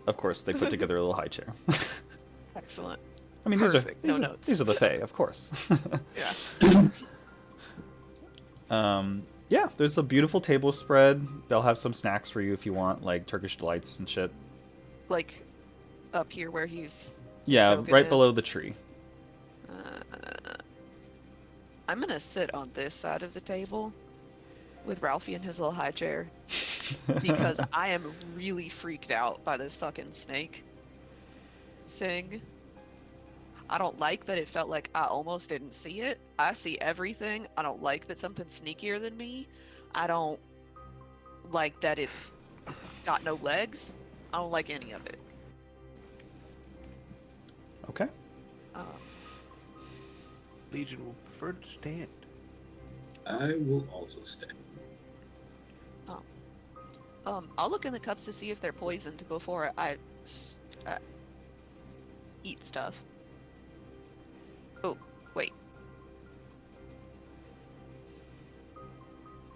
of course they put together a little high chair. Excellent. I mean, Perfect. these No are notes. these are the Fae, of course. Yeah. Yeah, there's a beautiful table spread. They'll have some snacks for you if you want, like Turkish delights and shit. Like, up here where he's... Yeah, stroking right it. below the tree. I'm gonna sit on this side of the table with Ralphie in his little high chair because I am really freaked out by this fucking snake thing. I don't like that it felt like I almost didn't see it. I see everything. I don't like that something's sneakier than me. I don't like that it's got no legs. I don't like any of it. Okay. Legion will prefer to stand. I will also stay. I'll look in the cups to see if they're poisoned before I eat stuff. Oh, wait.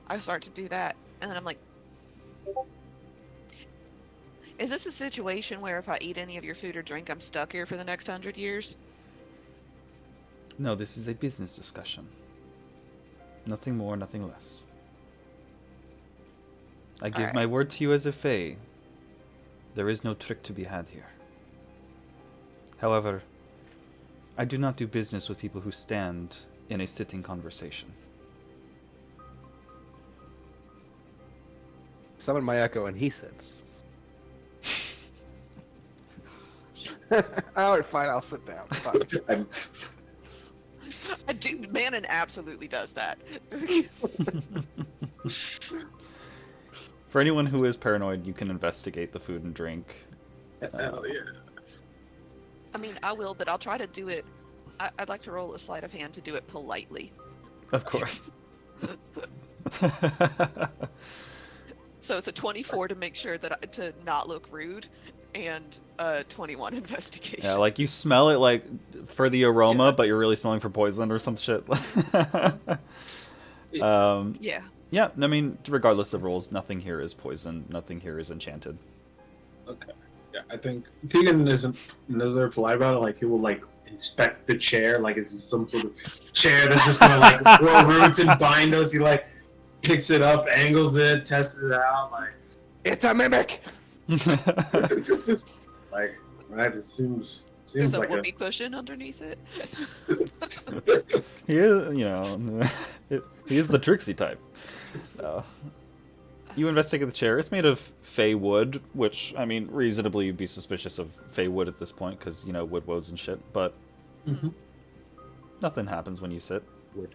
I start to do that, and then I'm like, Is this a situation where if I eat any of your food or drink, I'm stuck here for the next 100 years? No, this is a business discussion. Nothing more, nothing less. I give Alright. my word to you as a Fae. There is no trick to be had here. However, I do not do business with people who stand in a sitting conversation. Summon my echo and he sits. Alright, fine, I'll sit down. Fine. I'm, Manon absolutely does that. For anyone who is paranoid, you can investigate the food and drink. hell yeah. I mean, I will, but I'll try to do it. I'd like to roll a sleight of hand to do it politely. Of course. So it's a 24 to make sure that to not look rude, and a 21 investigation. Yeah, like you smell it like for the aroma, Yeah. but you're really smelling for poison or some shit. Yeah. Yeah, I mean, regardless of rules, nothing here is poison. Nothing here is enchanted. Okay. Yeah, I think Tegan isn't another polite about it. Like he will like inspect the chair, like is this some sort of chair that's just gonna like grow roots and bind us? He like picks it up, angles it, tests it out, like It's a mimic! like right. It seems There's a like whoopee cushion underneath it. He is, you know, he is the tricksy type. You investigate the chair. It's made of fey wood, which, I mean, reasonably you'd be suspicious of fey wood at this point, because, you know, wood woads and shit, but nothing happens when you sit. wood.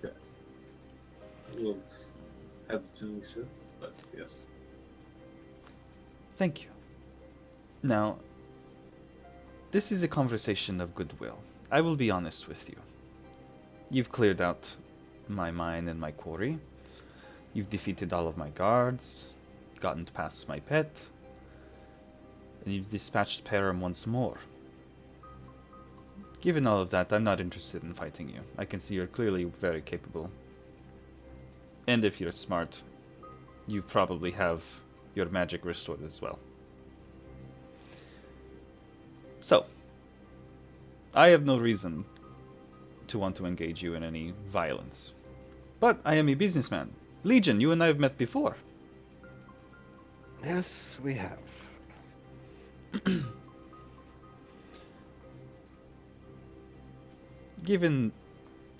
Yeah. We'll have the two sit, but yes. Thank you. Now, this is a conversation of goodwill. I will be honest with you. You've cleared out my mine and my quarry. You've defeated all of my guards, gotten past my pet, and you've dispatched Param once more. Given all of that, I'm not interested in fighting you. I can see you're clearly very capable. And if you're smart, you probably have your magic restored as well. So, I have no reason to want to engage you in any violence. But I am a businessman. Legion, you and I have met before. Yes, we have. Given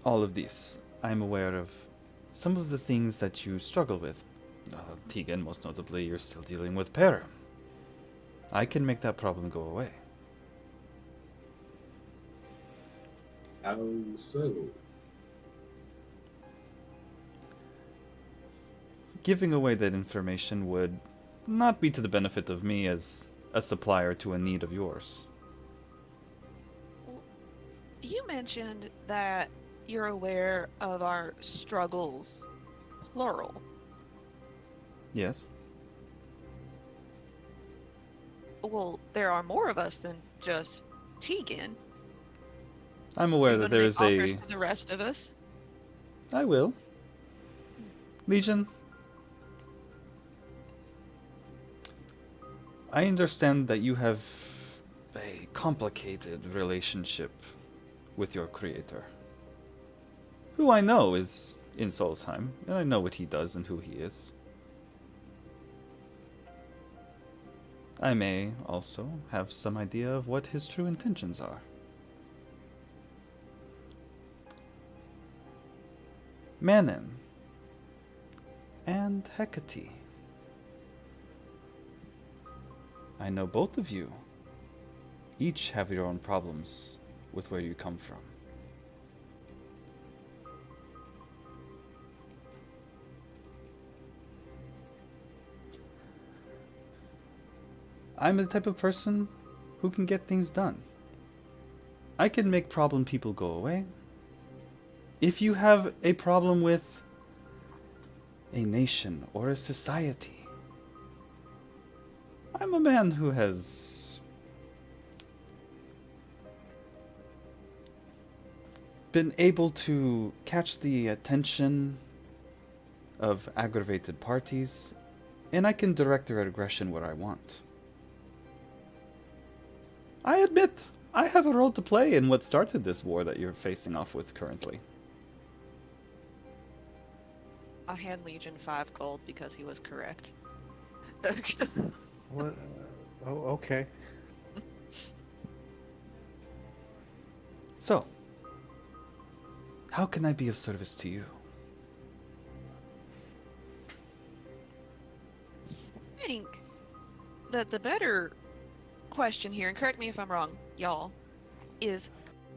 all of this, I'm aware of some of the things that you struggle with. Tegan, most notably, you're still dealing with Param. I can make that problem go away. How so? Giving away that information would not be to the benefit of me as a supplier to a need of yours. You mentioned that you're aware of our struggles, plural. Yes? Well, there are more of us than just Tegan. I'm aware You that gonna there make is offers a... to the rest of us. I will. Legion, I understand that you have a complicated relationship with your creator, who I know is in Solsheim, and I know what he does and who he is. I may also have some idea of what his true intentions are. Manon and Hecate. I know both of you each have your own problems with where you come from. I'm the type of person who can get things done. I can make problem people go away. If you have a problem with a nation or a society, I'm a man who has been able to catch the attention of aggravated parties and I can direct their aggression where I want. I admit, I have a role to play in what started this war that you're facing off with currently. I'll hand Legion 5 gold because he was correct. What? Oh, okay. So, how can I be of service to you? I think that the better question here, and correct me if I'm wrong, y'all, is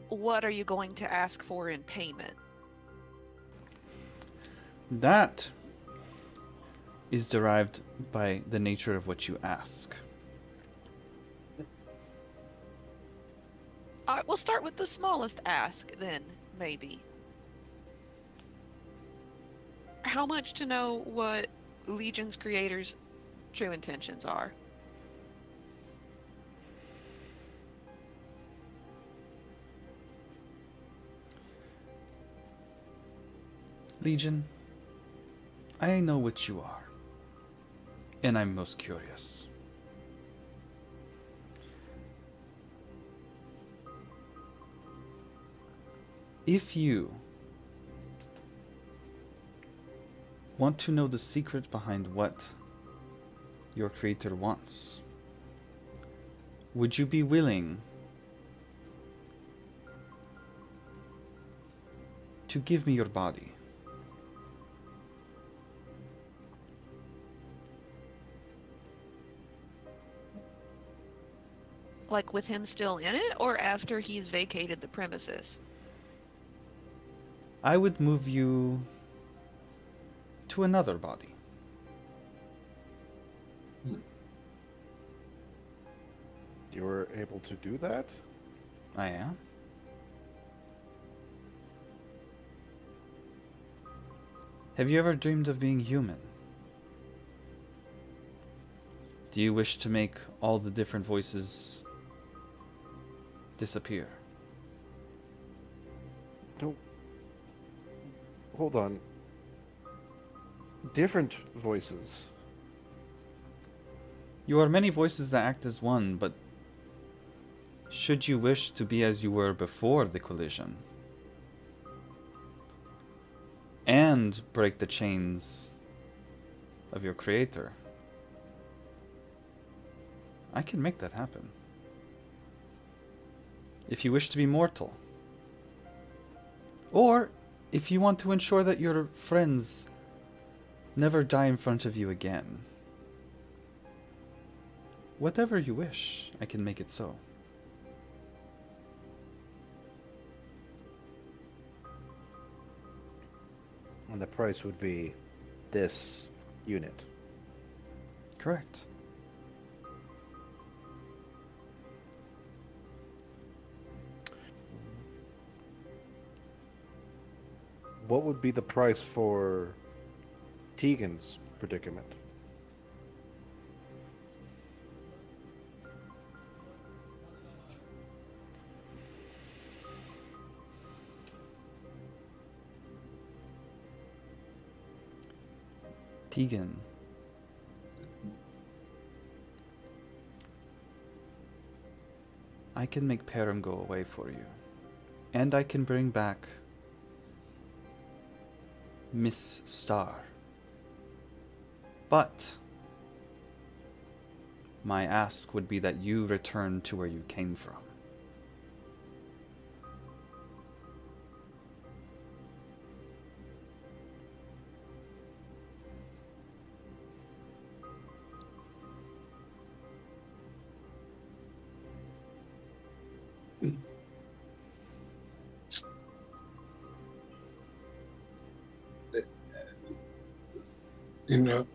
what are you going to ask for in payment? That is derived by the nature of what you ask. All right, we'll start with the smallest ask then, maybe. How much to know what Legion's creators' true intentions are? Legion, I know what you are, and I'm most curious. If you want to know the secret behind what your creator wants, would you be willing to give me your body? Like with him still in it, or after he's vacated the premises? I would move you to another body. You're able to do that? I am. Have you ever dreamed of being human? Do you wish to make all the different voices disappear? Don't. Hold on. Different voices. You are many voices that act as one, but should you wish to be as you were before the collision and break the chains of your creator, I can make that happen. If you wish to be mortal, or if you want to ensure that your friends never die in front of you again, whatever you wish, I can make it so. And the price would be this unit. Correct. What would be the price for Tegan's predicament? Tegan. I can make Param go away for you. And I can bring back Miss Star. But my ask would be that you return to where you came from. You know,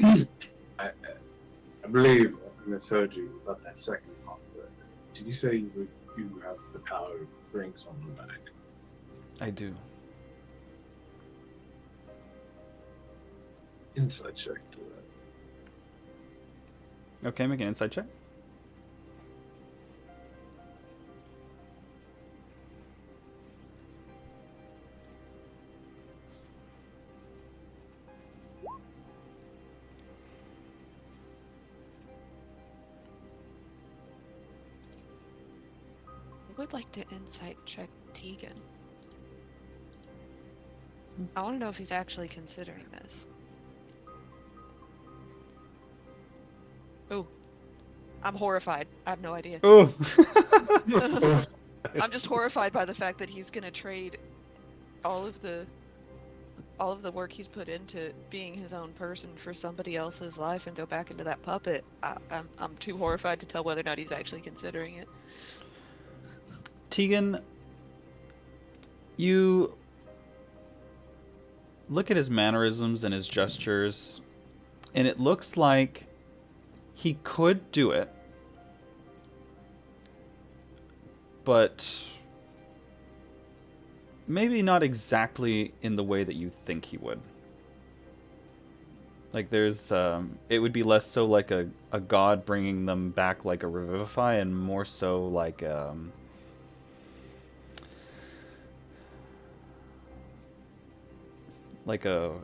I believe I misheard you about that second part. But did you say you have the power to bring someone back? I do. Inside check to that. Okay, make an insight check. would like to insight check Tegan. I want to know if he's actually considering this. Oh, I'm horrified. I have no idea. Oh. I'm just horrified by the fact that he's gonna trade all of the work he's put into being his own person for somebody else's life and go back into that puppet. I'm too horrified to tell whether or not he's actually considering it. Tegan, you look at his mannerisms and his gestures, and it looks like he could do it, but maybe not exactly in the way that you think he would. Like there's, it would be less so like a god bringing them back like a revivify, and more so like, like a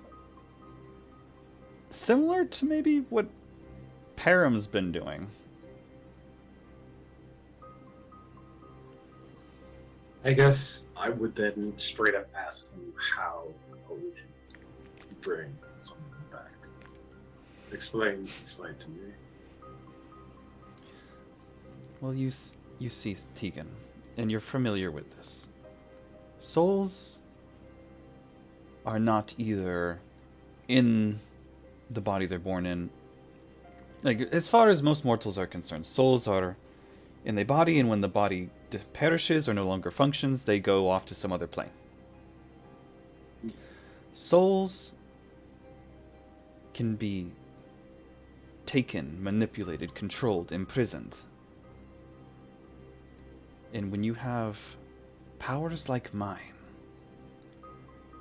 similar to maybe what Param's been doing. I guess I would then straight up ask him how I would bring someone back. Explain to me. Well, you see, Tegan, and you're familiar with this. Souls are not either in the body they're born in. Like, as far as most mortals are concerned, souls are in the body, and when the body perishes or no longer functions, they go off to some other plane. Souls can be taken, manipulated, controlled, imprisoned. And when you have powers like mine,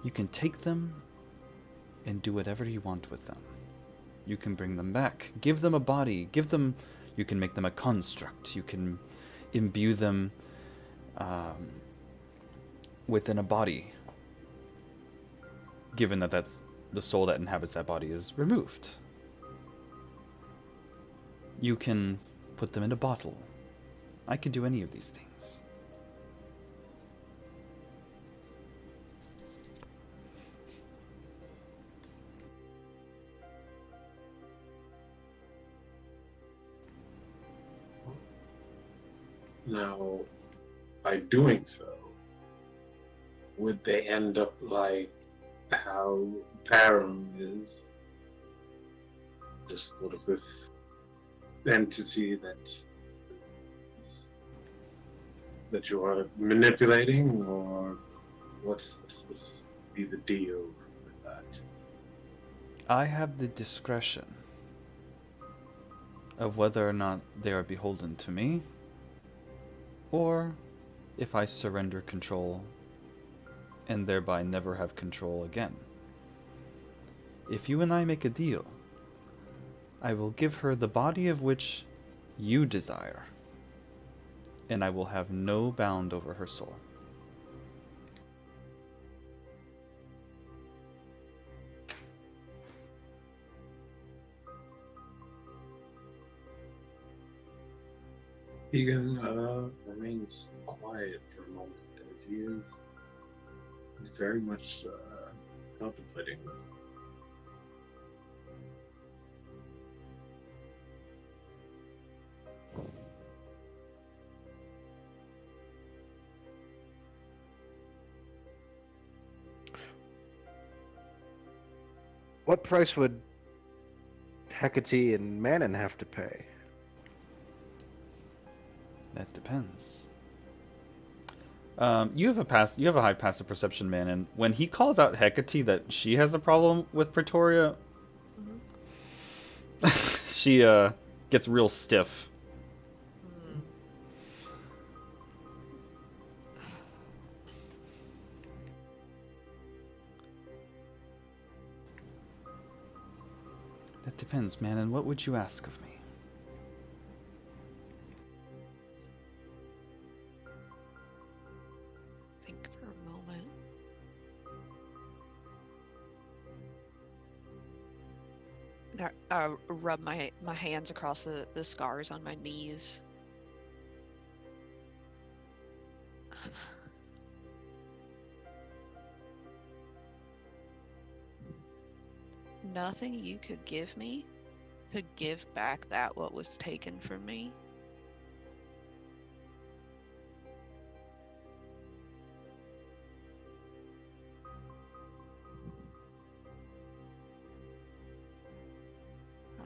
you can take them and do whatever you want with them. You can bring them back, give them a body, you can make them a construct, you can imbue them within a body, given that that's the soul that inhabits that body is removed. You can put them in a bottle. I can do any of these things. Now, by doing so, would they end up like how Param is? Just sort of this entity that you are manipulating, or what's this be the deal with that? I have the discretion of whether or not they are beholden to me, or if I surrender control and thereby never have control again. If you and I make a deal, I will give her the body of which you desire, and I will have no bound over her soul. Egan remains quiet for a moment as he's very much contemplating this. What price would Hecate and Manon have to pay? That depends. You have a high passive perception, man, and when he calls out Hecate that she has a problem with Pretoria, she gets real stiff. That depends, man, and what would you ask of me? Think for a moment. Rub my hands across the scars on my knees. Nothing you could give me could give back that what was taken from me.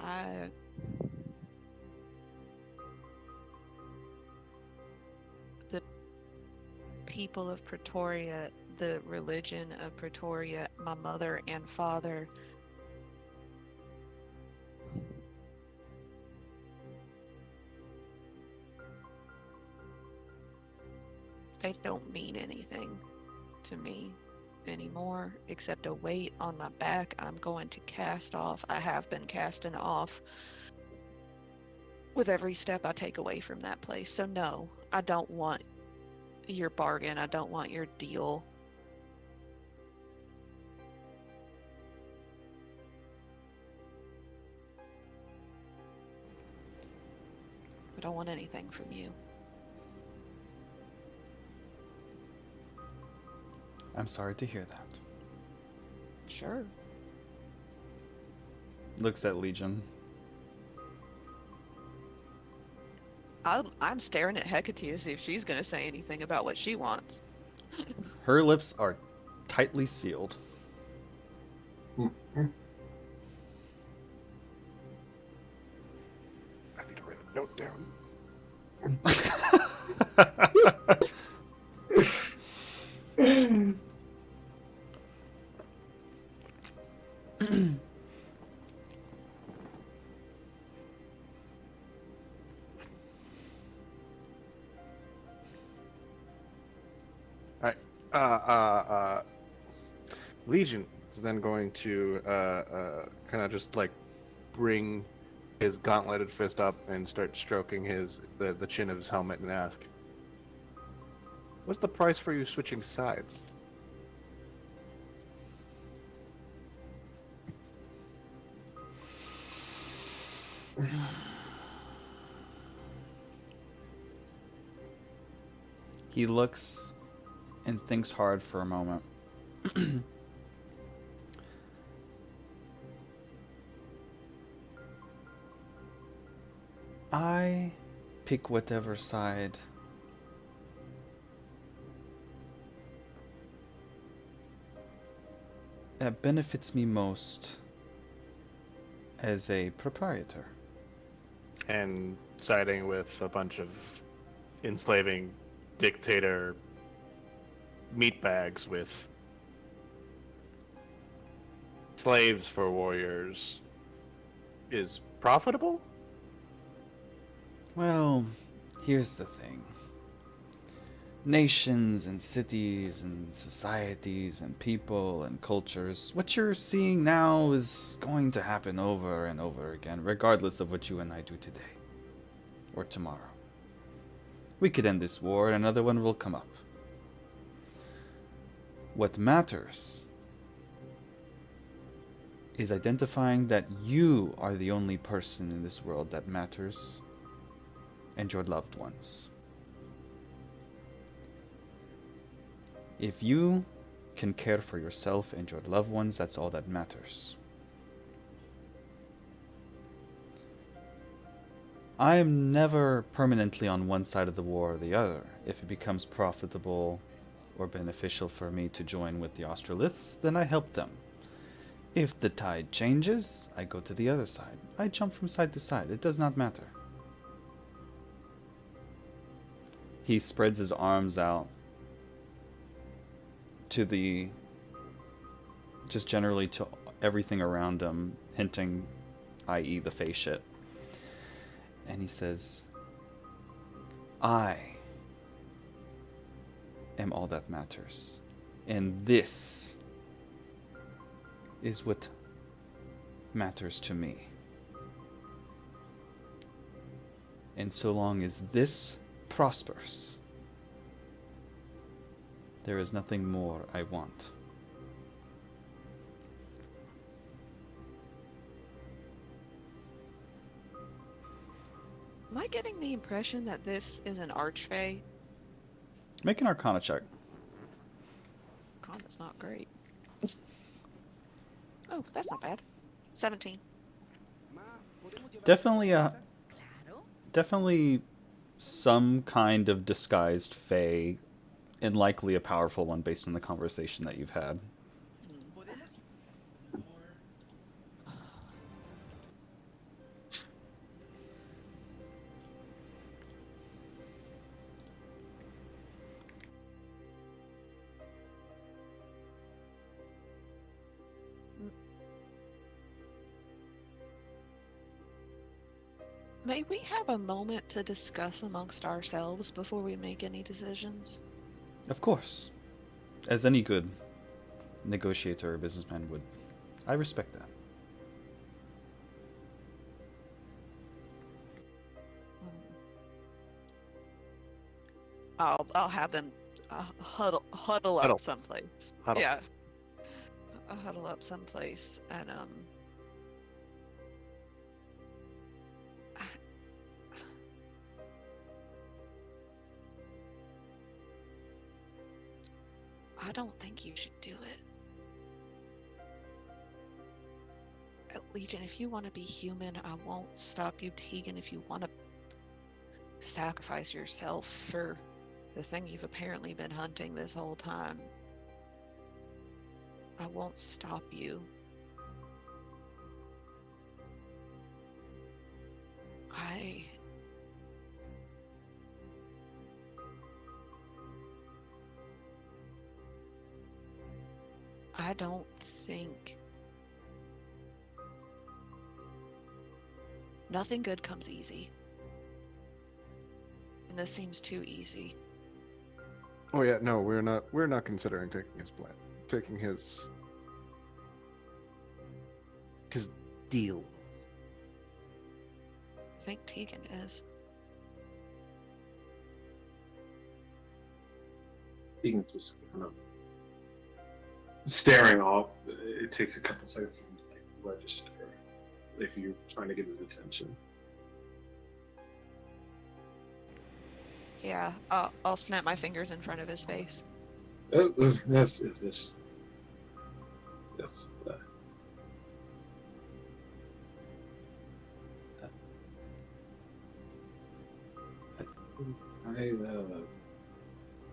I the people of Pretoria, the religion of Pretoria, my mother and father, they don't mean anything to me anymore except a weight on my back I'm going to cast off. I have been casting off with every step I take away from that place. So, no, I don't want your bargain. I don't want your deal. I don't want anything from you. I'm sorry to hear that. Sure. Looks at Legion. I'm staring at Hecate to see if she's going to say anything about what she wants. Her lips are tightly sealed. I need to write a note down. All right. Legion is then going to kind of just like bring his gauntleted fist up and start stroking the chin of his helmet and ask, "What's the price for you switching sides?" He looks and thinks hard for a moment. I pick whatever side that benefits me most as a proprietor. And siding with a bunch of enslaving dictator meatbags with slaves for warriors is profitable? Well, here's the thing. Nations and cities and societies and people and cultures, what you're seeing now is going to happen over and over again, regardless of what you and I do today or tomorrow. We could end this war and another one will come up. What matters is identifying that you are the only person in this world that matters, and your loved ones. If you can care for yourself and your loved ones, that's all that matters. I am never permanently on one side of the war or the other. If it becomes profitable or beneficial for me to join with the Australiths, then I help them. If the tide changes, I go to the other side. I jump from side to side. It does not matter. He spreads his arms out to just generally to everything around him, hinting, i.e. the face shit. And he says, I am all that matters. And this is what matters to me. And so long as this prospers, there is nothing more I want. Am I getting the impression that this is an archfey? Make an Arcana check. Con is not great. Oh, that's not bad. 17. Definitely definitely some kind of disguised fae, and likely a powerful one based on the conversation that you've had. May we have a moment to discuss amongst ourselves before we make any decisions? Of course, as any good negotiator or businessman would. I respect that. I'll have them huddle Huddle. up someplace. Huddle. Yeah, I'll huddle up someplace and I don't think you should do it. Legion, if you want to be human, I won't stop you. Tegan, if you want to sacrifice yourself for the thing you've apparently been hunting this whole time, I won't stop you. I don't think nothing good comes easy. And this seems too easy. Oh yeah, no, we're not considering taking his plan. Taking his deal. I think Tegan is. Being just kind of staring off. It takes a couple seconds for him to like register if you're trying to get his attention. Yeah, I'll snap my fingers in front of his face. Yes.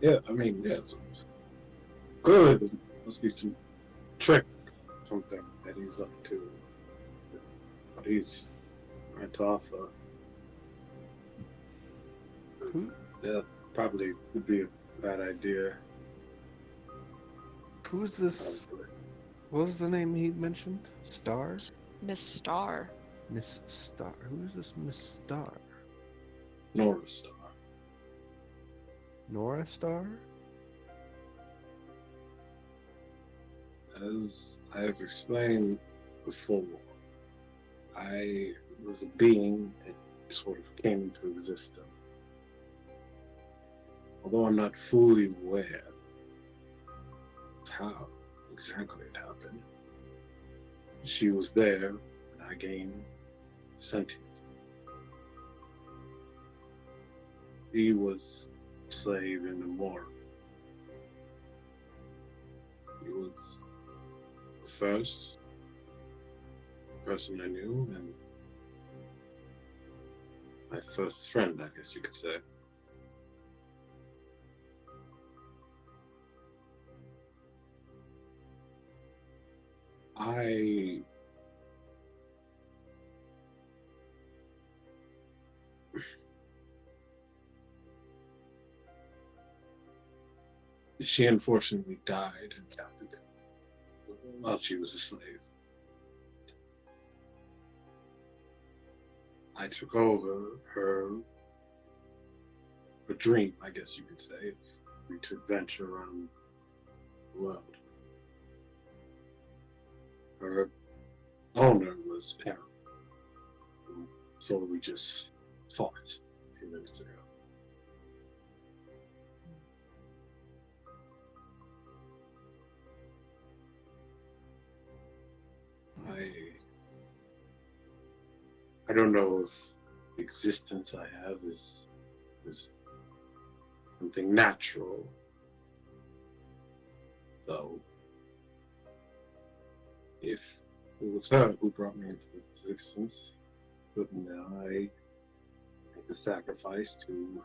Yeah, I mean, yes. Clearly, there must be some trick, something that he's up to. But he's trying to offer. Who? Yeah, probably would be a bad idea. Who's this? What was the name he mentioned? Star? Miss Star. Miss Star. Who is this Miss Star? Nora Star. Nora Star? As I have explained before, I was a being that sort of came into existence. Although I'm not fully aware of how exactly it happened, she was there and I gained sentience. He was a slave in the morgue. He was the first person I knew and my first friend, I guess you could say. She unfortunately died in captivity while she was a slave. I took over her dream, I guess you could say, to venture around the world. Her owner was Pam, so we just fought a few minutes ago. I don't know if the existence I have is something natural. So, if it was her who brought me into existence, couldn't I make the sacrifice to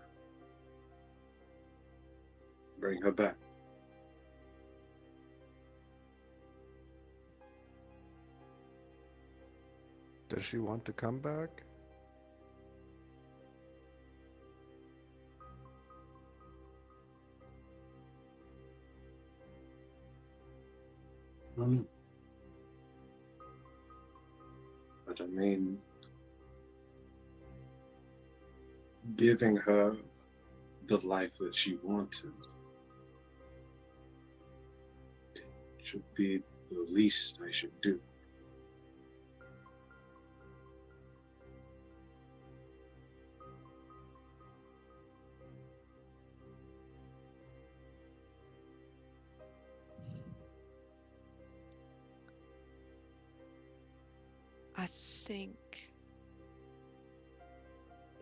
bring her back? Does she want to come back? I don't know. But I mean, giving her the life that she wanted should be the least I should do. I think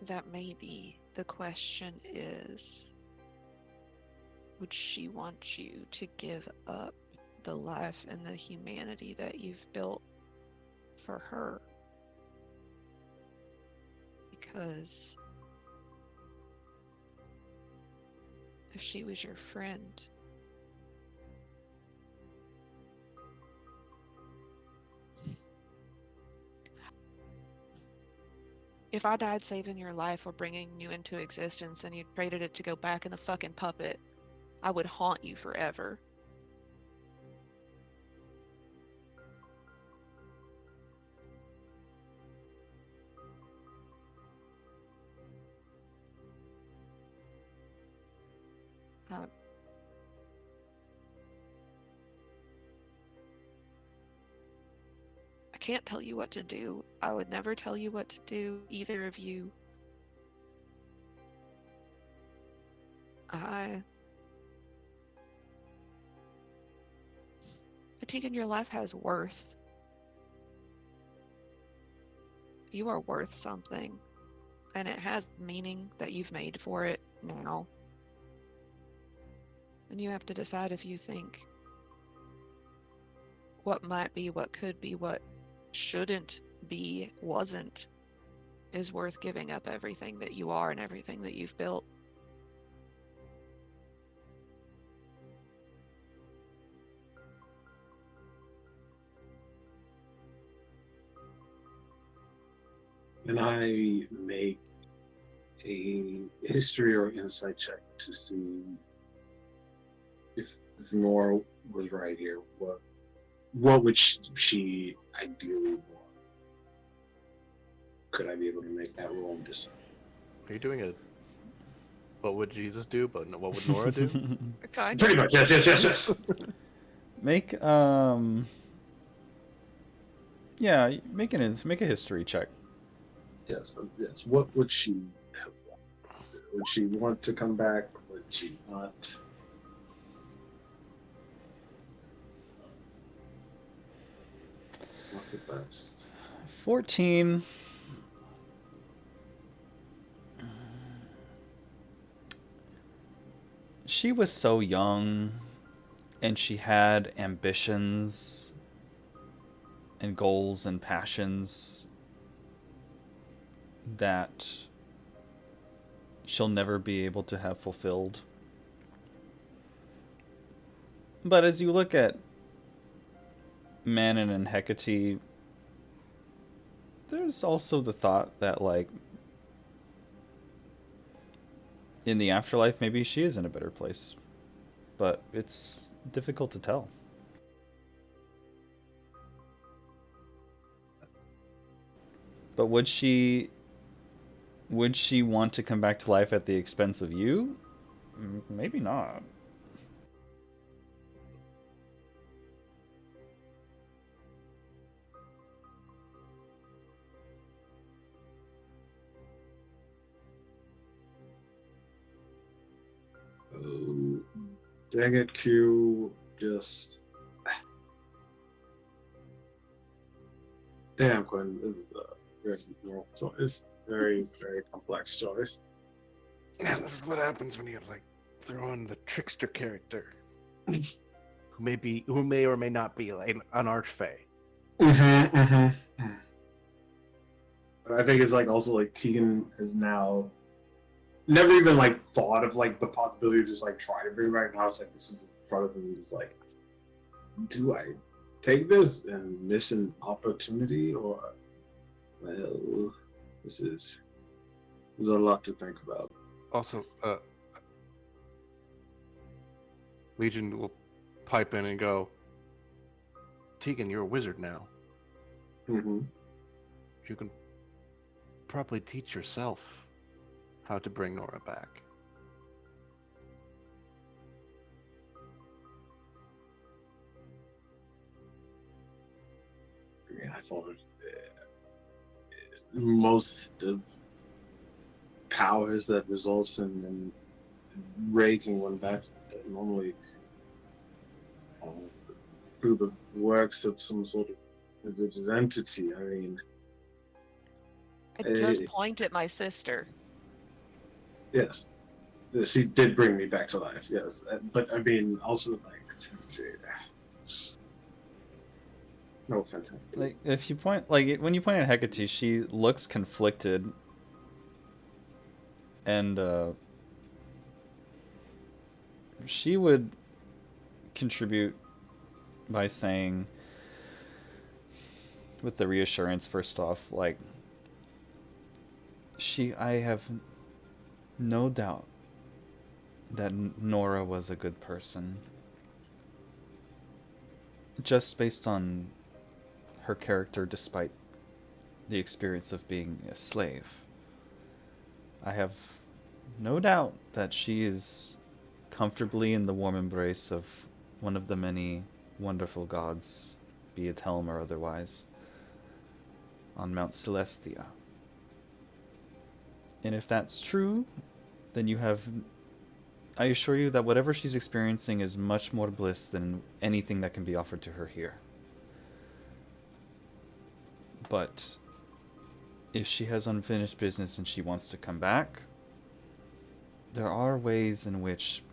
that maybe the question is, would she want you to give up the life and the humanity that you've built for her? Because if she was your friend, if I died saving your life or bringing you into existence and you traded it to go back in the fucking puppet, I would haunt you forever. Uh, I can't tell you what to do. I would never tell you what to do, either of you. I think in your life has worth. You are worth something, and it has meaning that you've made for it now. And you have to decide if you think what might be, what could be, what shouldn't be, wasn't, is worth giving up everything that you are and everything that you've built. Can I make a history or insight check to see if Nora was right here? What would she ideally want? Could I be able to make that roll and decide? Are you doing a what would Jesus do, but what would Nora do? Kind Pretty of. much, yes. Make yeah, make a history check. Yes. What would she have wanted? Would she want to come back? Would she not? Not the best. 14. She was so young, and she had ambitions and goals and passions that she'll never be able to have fulfilled. But as you look at Manon and Hecate, there's also the thought that, like, in the afterlife, maybe she is in a better place. But it's difficult to tell. But would she want to come back to life at the expense of you? Maybe not. Oh, dang it, Q. Just. Damn, Quinn. This is a very normal choice. Very, very complex choice. Yeah, this is what happens when you have like Throw in the trickster character, who may or may not be like an archfey. But I think it's like also like Tegan has now never even like thought of like the possibility of just like trying to bring back. Now it's like this is in front of him. He's like, do I take this and miss an opportunity, or well, there's a lot to think about. Also, Legion will pipe in and go, Tegan, you're a wizard now. Mm-hmm. You can probably teach yourself how to bring Nora back. I mean, I thought most of powers that results in raising one back that normally through the works of some sort of religious entity. I mean, I just point at my sister. yes, she did bring me back to life. Yes, but I mean, also like, no offense. Like if you point, like when you point at Hecate, she looks conflicted, and she would contribute by saying, with the reassurance, first off, like, I have no doubt that Nora was a good person, just based on her character, despite the experience of being a slave. I have no doubt that she is comfortably in the warm embrace of one of the many wonderful gods, be it Helm or otherwise, on Mount Celestia. And if that's true, then I assure you that whatever she's experiencing is much more bliss than anything that can be offered to her here. But if she has unfinished business and she wants to come back, there are ways in which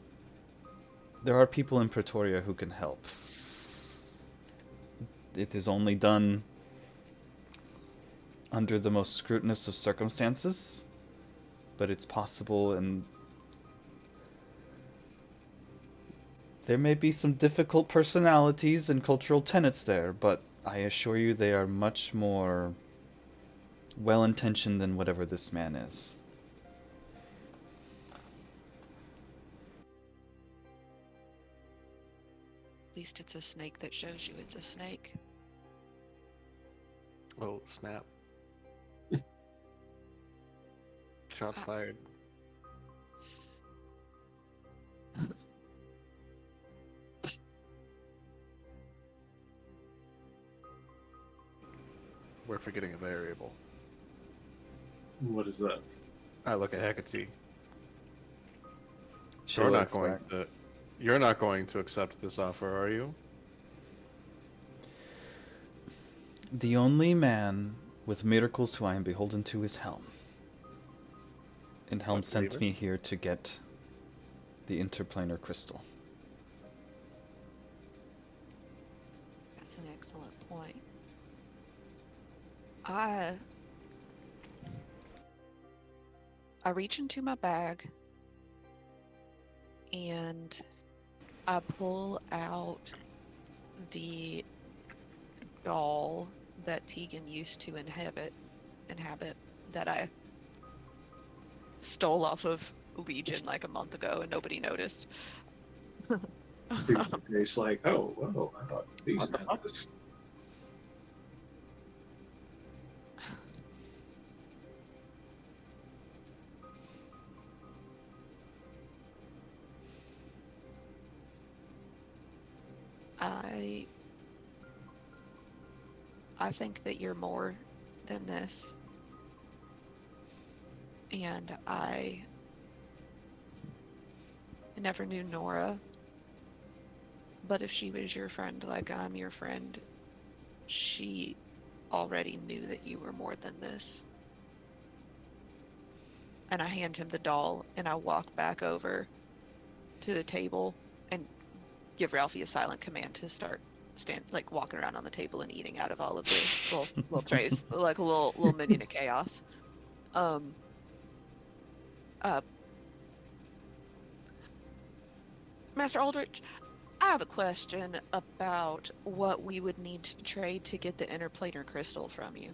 there are people in Pretoria who can help. It is only done under the most scrutinous of circumstances, but it's possible, and there may be some difficult personalities and cultural tenets there, but I assure you they are much more well-intentioned than whatever this man is. At least it's a snake that shows you it's a snake. Oh, snap. Shots fired. We're forgetting a variable. What is that? I look at Hecate. She You're not looks going back. to. You're not going to accept this offer, are you? The only man with miracles who I am beholden to is Helm. And Helm sent me here to get the interplanar crystal. That's an excellent point. I reach into my bag and I pull out the doll that Tegan used to inhabit that I stole off of Legion like a month ago and nobody noticed. It's like, oh, whoa, I thought these What the had fuck? this. I think that you're more than this. And I never knew Nora. But if she was your friend like I'm your friend, she already knew that you were more than this. And I hand him the doll and I walk back over to the table and give Ralphie a silent command to start like walking around on the table and eating out of all of the little trays, like a little minion of chaos. Um, uh, Master Aldrich, I have a question about what we would need to trade to get the interplanar crystal from you.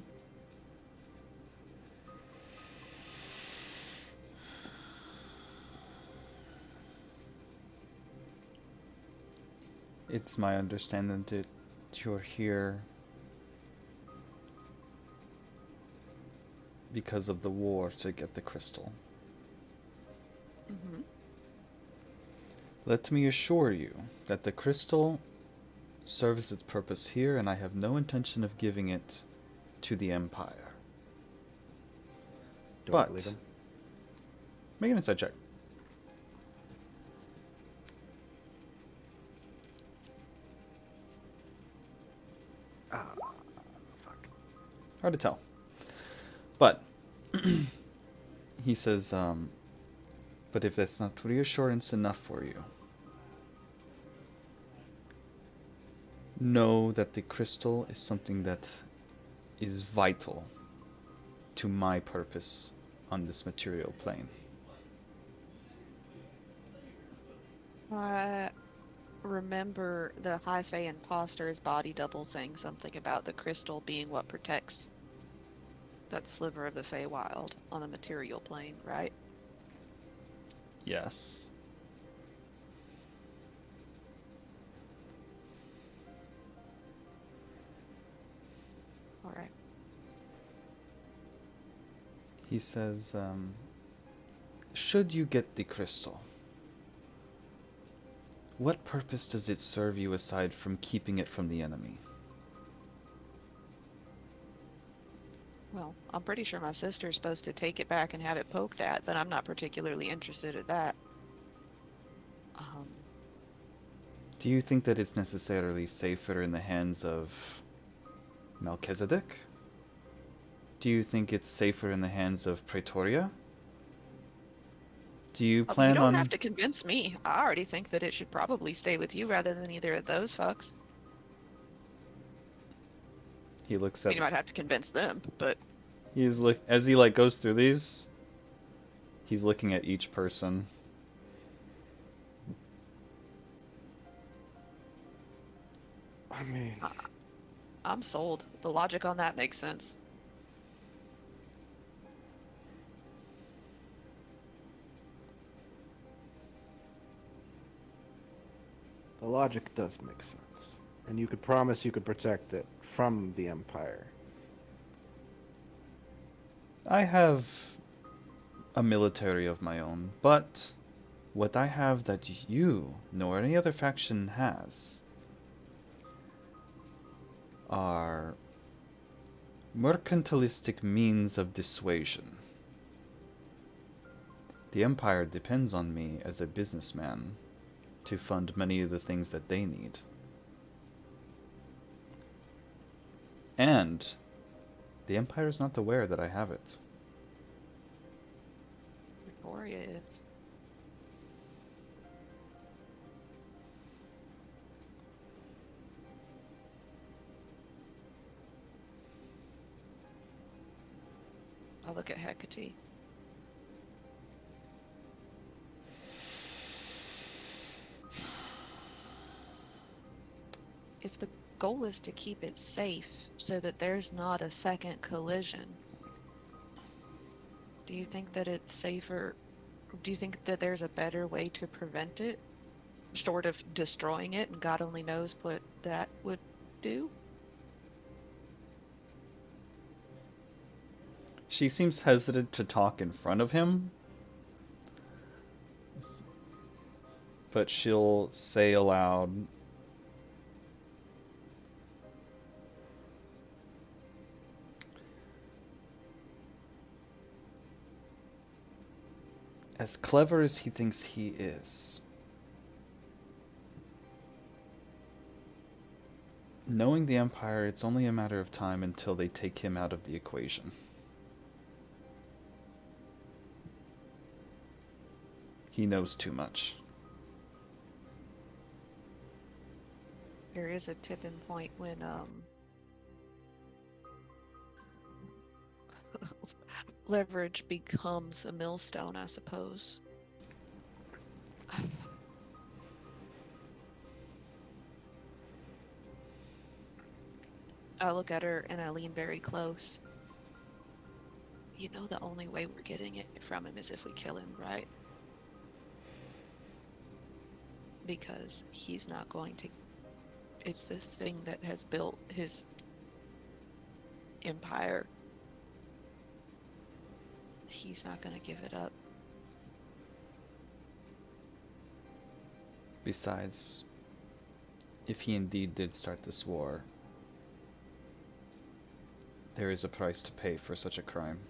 It's my understanding that you're here because of the war to get the crystal. Mm-hmm. Let me assure you that the crystal serves its purpose here, and I have no intention of giving it to the Empire. Do I But believe him? make an insight check. Ah, fuck. Hard to tell. But he says, but if that's not reassurance enough for you, know that the crystal is something that is vital to my purpose on this material plane. I remember the High Fae imposter's body double saying something about the crystal being what protects that sliver of the Feywild on the material plane, right? Yes. All right. He says, should you get the crystal, what purpose does it serve you aside from keeping it from the enemy? Well, I'm pretty sure my sister's supposed to take it back and have it poked at, but I'm not particularly interested in that. Do you think that it's necessarily safer in the hands of Melchizedek? Do you think it's safer in the hands of Praetoria? Do you You plan don't on... have to convince me. I already think that it should probably stay with you rather than either of those fucks. He looks I at... mean, you might have to convince them, but He's as he goes through these, he's looking at each person. I mean, I'm sold. The logic on that makes sense. the logic does make sense. And you could promise you could protect it from the Empire. I have a military of my own, but what I have that you nor any other faction has are mercantilistic means of dissuasion. The Empire depends on me as a businessman to fund many of the things that they need. And the Empire is not aware that I have it. Victoria is. I'll look at Hecate. If the goal is to keep it safe so that there's not a second collision, do you think that it's safer? Do you think that there's a better way to prevent it, short of destroying it, and God only knows what that would do? She seems hesitant to talk in front of him, but she'll say aloud, as clever as he thinks he is, knowing the Empire, it's only a matter of time until they take him out of the equation. He knows too much. There is a tipping point when leverage becomes a millstone, I suppose. I look at her and I lean very close. You know the only way we're getting it from him is if we kill him, right? Because he's not going to. It's the thing that has built his empire. He's not going to give it up. Besides, if he indeed did start this war, there is a price to pay for such a crime.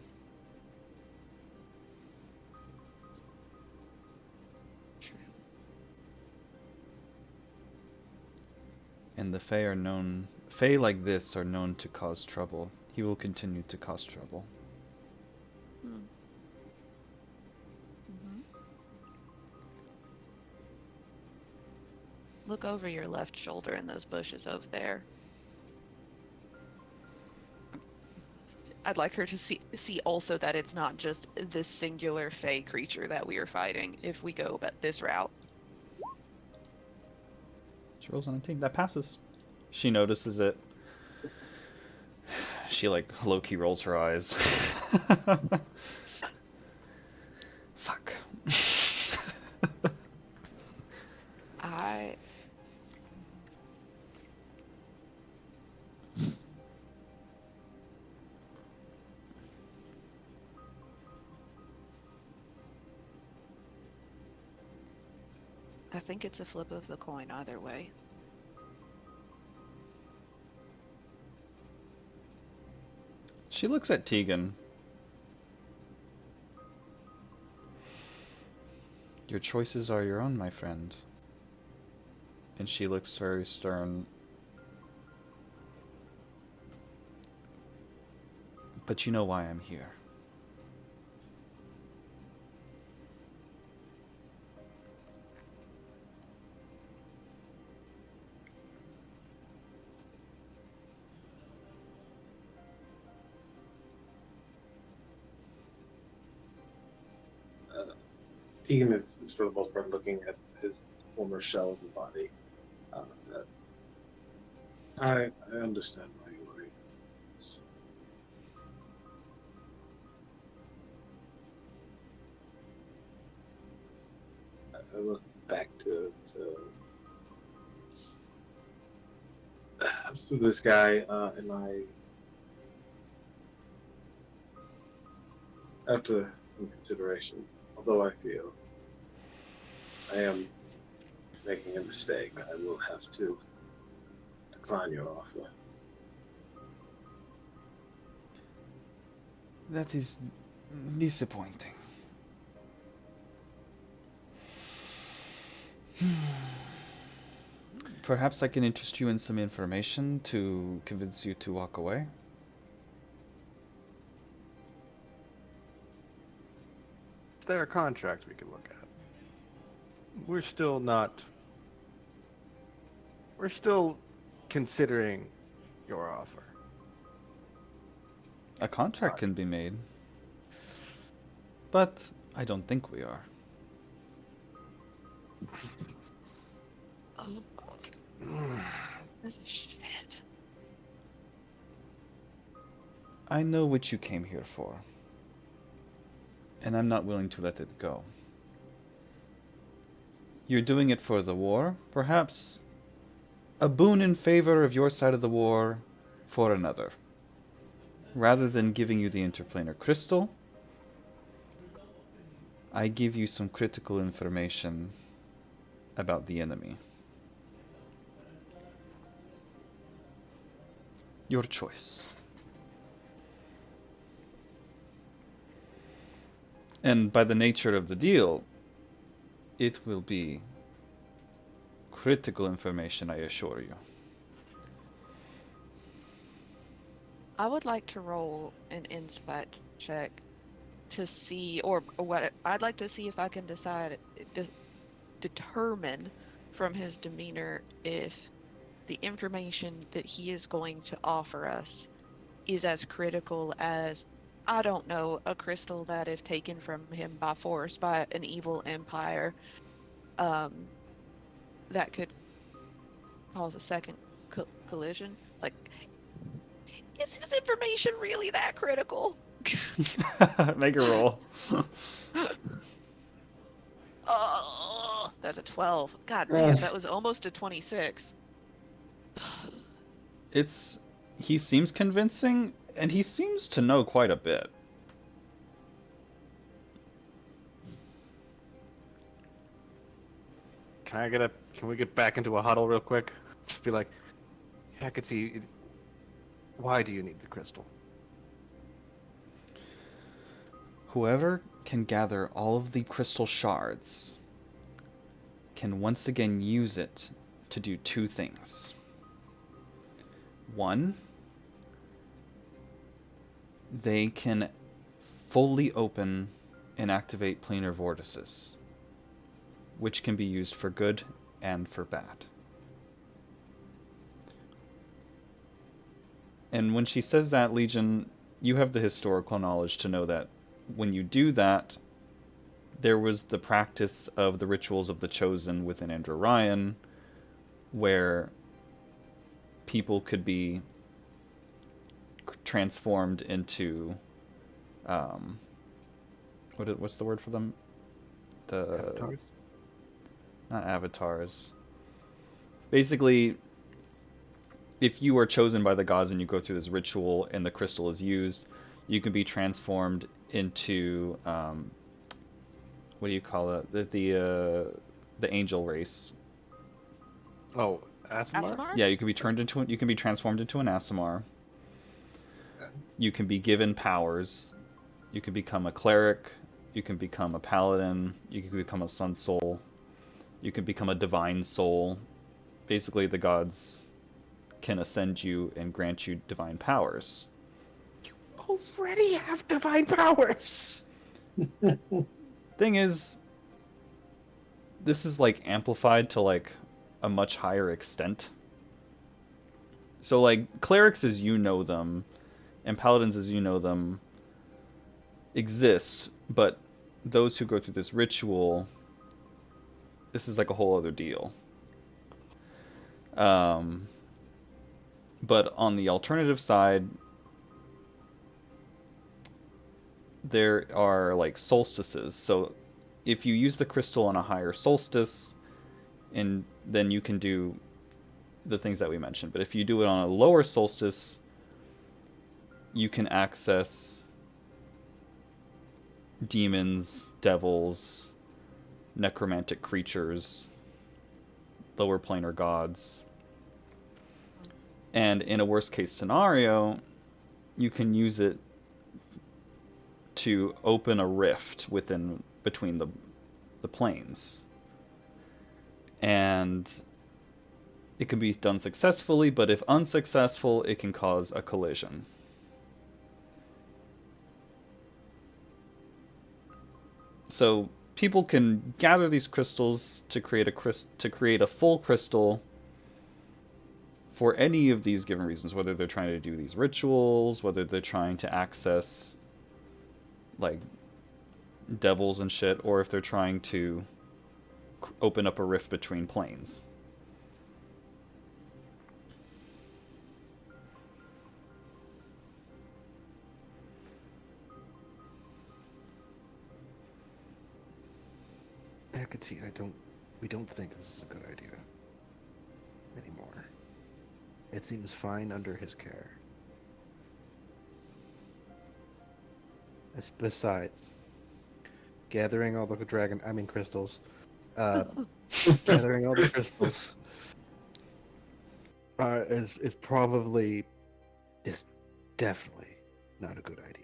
True. And the Fae are known. Fae like this are known to cause trouble. He will continue to cause trouble. Hmm. Mm-hmm. Look over your left shoulder in those bushes over there. I'd like her to see also that it's not just this singular Fae creature that we are fighting if we go about this route. She rolls on a team. That passes. She notices it. She, like, low-key rolls her eyes. Fuck. I think it's a flip of the coin either way. She looks at Tegan. Your choices are your own, my friend. And she looks very stern. But you know why I'm here. Keegan is for the most part looking at his former shell of the body. I understand why you worry. I look back to this guy, and after some consideration, although I feel I am making a mistake, I will have to decline your offer. That is disappointing. Perhaps I can interest you in some information to convince you to walk away. Is there a contract we can look at? We're still considering your offer. A contract can be made. But I don't think we are. Oh. Shit. I know what you came here for. And I'm not willing to let it go. You're doing it for the war, perhaps a boon in favor of your side of the war for another. Rather than giving you the interplanar crystal, I give you some critical information about the enemy. Your choice. And by the nature of the deal, it will be critical information, I assure you. I would like to roll an insight check to see, or what I'd like to see if I can determine from his demeanor if the information that he is going to offer us is as critical as, I don't know, a crystal that, if taken from him by force by an evil empire, um, that could cause a second collision. Like, is his information really that critical? Make a roll. Oh, that's a 12. God, Oh. man, that was almost a 26. It's he seems convincing, and he seems to know quite a bit. Can we get back into a huddle real quick? Just be like, Hecate, why do you need the crystal? Whoever can gather all of the crystal shards can once again use it to do two things. One, they can fully open and activate planar vortices, which can be used for good and for bad. And when she says that, Legion, you have the historical knowledge to know that when you do that, there was the practice of the rituals of the chosen within Andrew Ryan, where people could be transformed into what's the word for them? Avatars? Not avatars. Basically, if you are chosen by the gods and you go through this ritual and the crystal is used, you can be transformed into what do you call it? The angel race. Oh, Asimar? Asimar? Yeah, you can be transformed into an Asimar. You can be given powers. You can become a cleric. You can become a paladin. You can become a sun soul. You can become a divine soul. Basically, the gods can ascend you and grant you divine powers. You already have divine powers! Thing is, this is like amplified to like a much higher extent. So like clerics as you know them and paladins as you know them exist, but those who go through this ritual, this is like a whole other deal. But on the alternative side, there are like solstices. So if you use the crystal on a higher solstice, and then you can do the things that we mentioned. But if you do it on a lower solstice, you can access demons, devils, necromantic creatures, lower planar gods. And in a worst case scenario, you can use it to open a rift between the planes. And it can be done successfully, but if unsuccessful, it can cause a collision. So people can gather these crystals to create a full crystal for any of these given reasons, whether they're trying to do these rituals, whether they're trying to access like devils and shit, or if they're trying to open up a rift between planes. Hecate, we don't think this is a good idea anymore. It seems fine under his care. Besides, gathering all the crystals, gathering all the crystals is definitely not a good idea.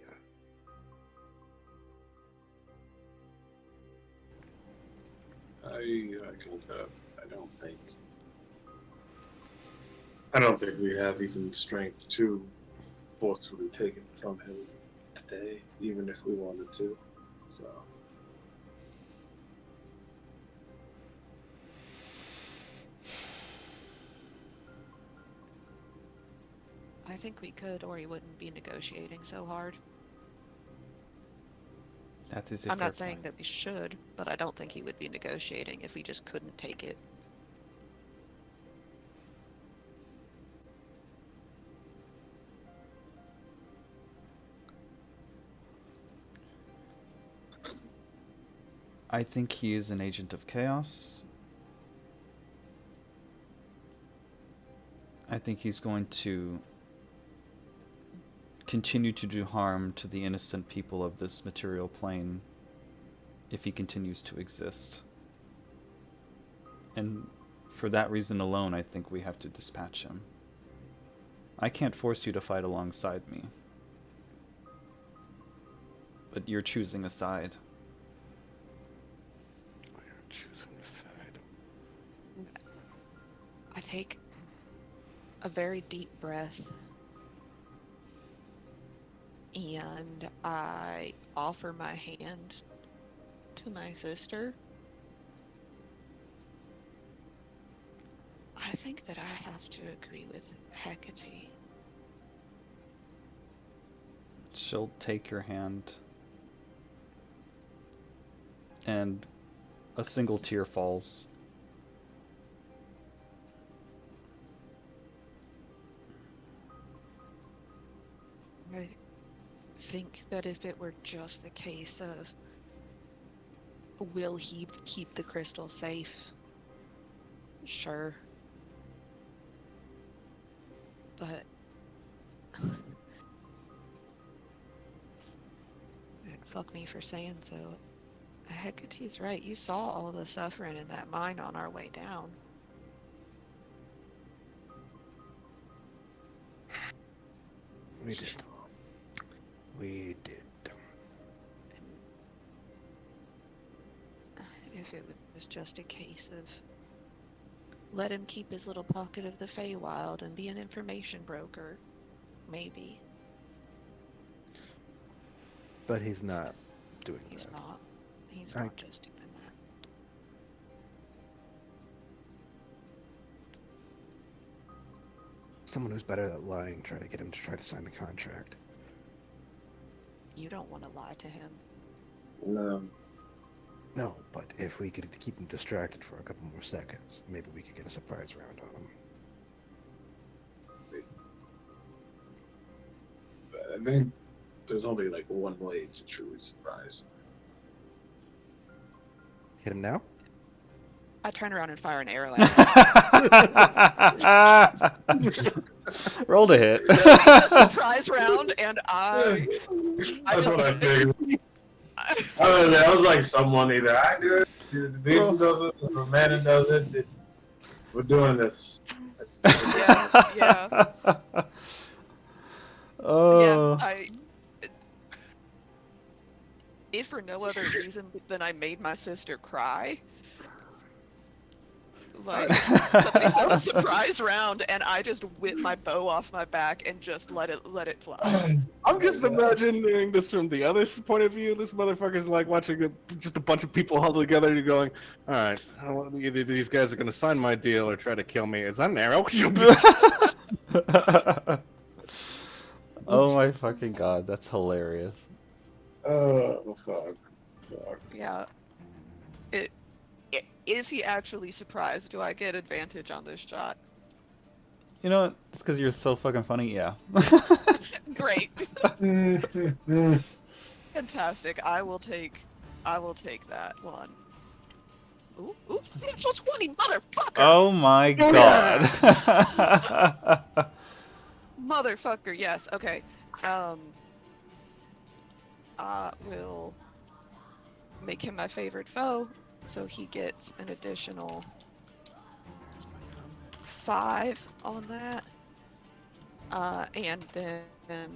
I don't think we have even strength to forcefully take it from him today, even if we wanted to. So. think we could, or he wouldn't be negotiating so hard. That is a I'm fair not saying point. that we should, but I don't think he would be negotiating if we just couldn't take it. I think he is an agent of chaos. I think he's going to continue to do harm to the innocent people of this material plane if he continues to exist. And for that reason alone, I think we have to dispatch him. I can't force you to fight alongside me. But you're choosing a side. We're choosing a side. I take a very deep breath and I offer my hand to my sister. I think that I have to agree with Hecate. She'll take your hand, and a single tear falls. I think that if it were just a case of will he keep the crystal safe, sure. But fuck me for saying so. Hecate's right. You saw all the suffering in that mine on our way down. We did. We did. If it was just a case of let him keep his little pocket of the Feywild and be an information broker, maybe. But he's not doing He's that. not. He's not just doing that. Someone who's better at lying, try to get him to try to sign the contract. You don't want to lie to him. No. No, but if we could keep him distracted for a couple more seconds, maybe we could get a surprise round on him. I think there's only like one way to truly surprise. Hit him now? I turn around and fire an arrow at him. Roll to hit. A surprise round, and I That's just what I figured. I don't know, that was like someone either I do it, the Vision does it, or Amanda does it. It's, we're doing this. yeah. Oh. Yeah, if for no other reason than I made my sister cry, like somebody said a surprise round, and I just whip my bow off my back and just let it fly. I'm just imagining this from the other point of view. This motherfucker's like watching just a bunch of people huddled together and going, alright, either these guys are going to sign my deal or try to kill me. Is that an arrow? Oh my fucking god, that's hilarious. Oh, fuck. Yeah. Is he actually surprised? Do I get advantage on this shot? You know what? It's because you're so fucking funny, yeah. Great. Fantastic. I will take that one. Ooh, oops, natural 20, motherfucker! Oh my god. Motherfucker, yes, okay. I will make him my favorite foe, so he gets an additional 5 on that. And then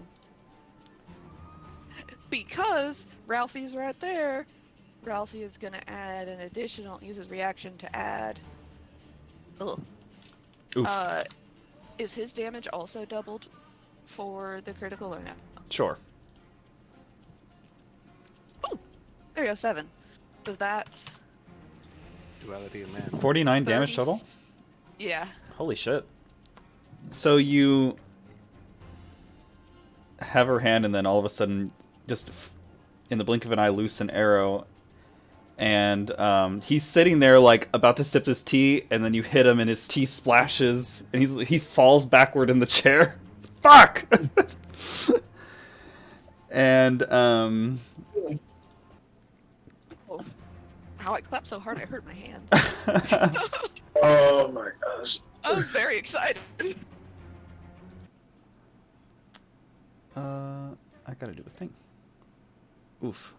because Ralphie's right there, Ralphie is gonna add an additional, use his reaction to add. Ugh. Oof. Is his damage also doubled for the critical or no? Sure. Ooh, there you go, 7. So that's Duality of man. 49 damage 30 total? Yeah. Holy shit. So you have her hand, and then all of a sudden, just in the blink of an eye, loose an arrow. And he's sitting there like about to sip his tea, and then you hit him, and his tea splashes, and he falls backward in the chair. Fuck! And Oh, how I clapped so hard I hurt my hands. Oh my gosh. I was very excited. I gotta do a thing. Oof.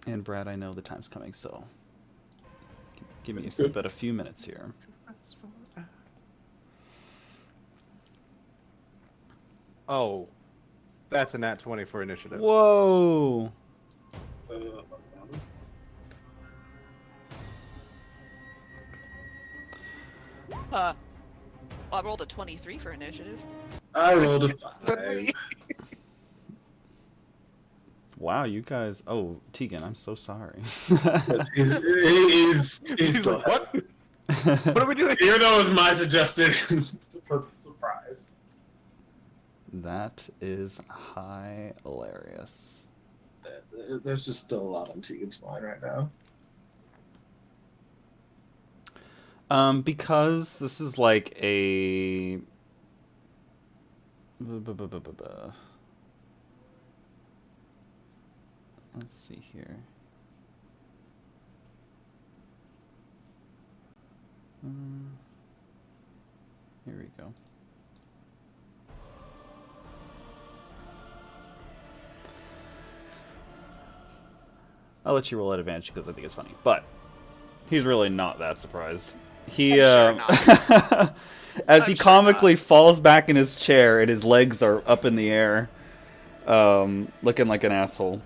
And Brad, I know the time's coming, so give me but a few minutes here. Oh, that's a nat 20 for initiative. Whoa! Well, I rolled a 23 for initiative. I rolled a 5. Wow, you guys. Oh, Tegan, I'm so sorry. He's like, what? What are we doing? Even though it was my suggestion, surprise. That is hilarious. There's just still a lot on Tegan's mind right now. Because this is like a... Let's see here. Here we go. I'll let you roll at advantage because I think it's funny, but he's really not that surprised. He, I'm sure as I'm he sure comically falls back in his chair and his legs are up in the air, looking like an asshole,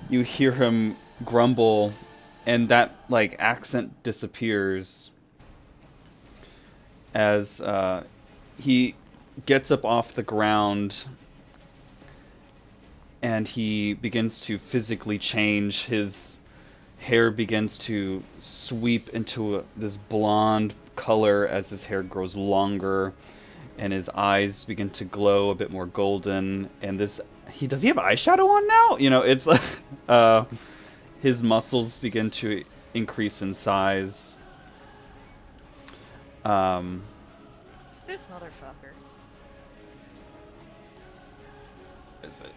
you hear him grumble, and that like accent disappears as he gets up off the ground and he begins to physically change. His hair begins to sweep into this blonde color as his hair grows longer, and his eyes begin to glow a bit more golden. And does he have eyeshadow on now? You know, it's his muscles begin to increase in size. This motherfucker. Is it?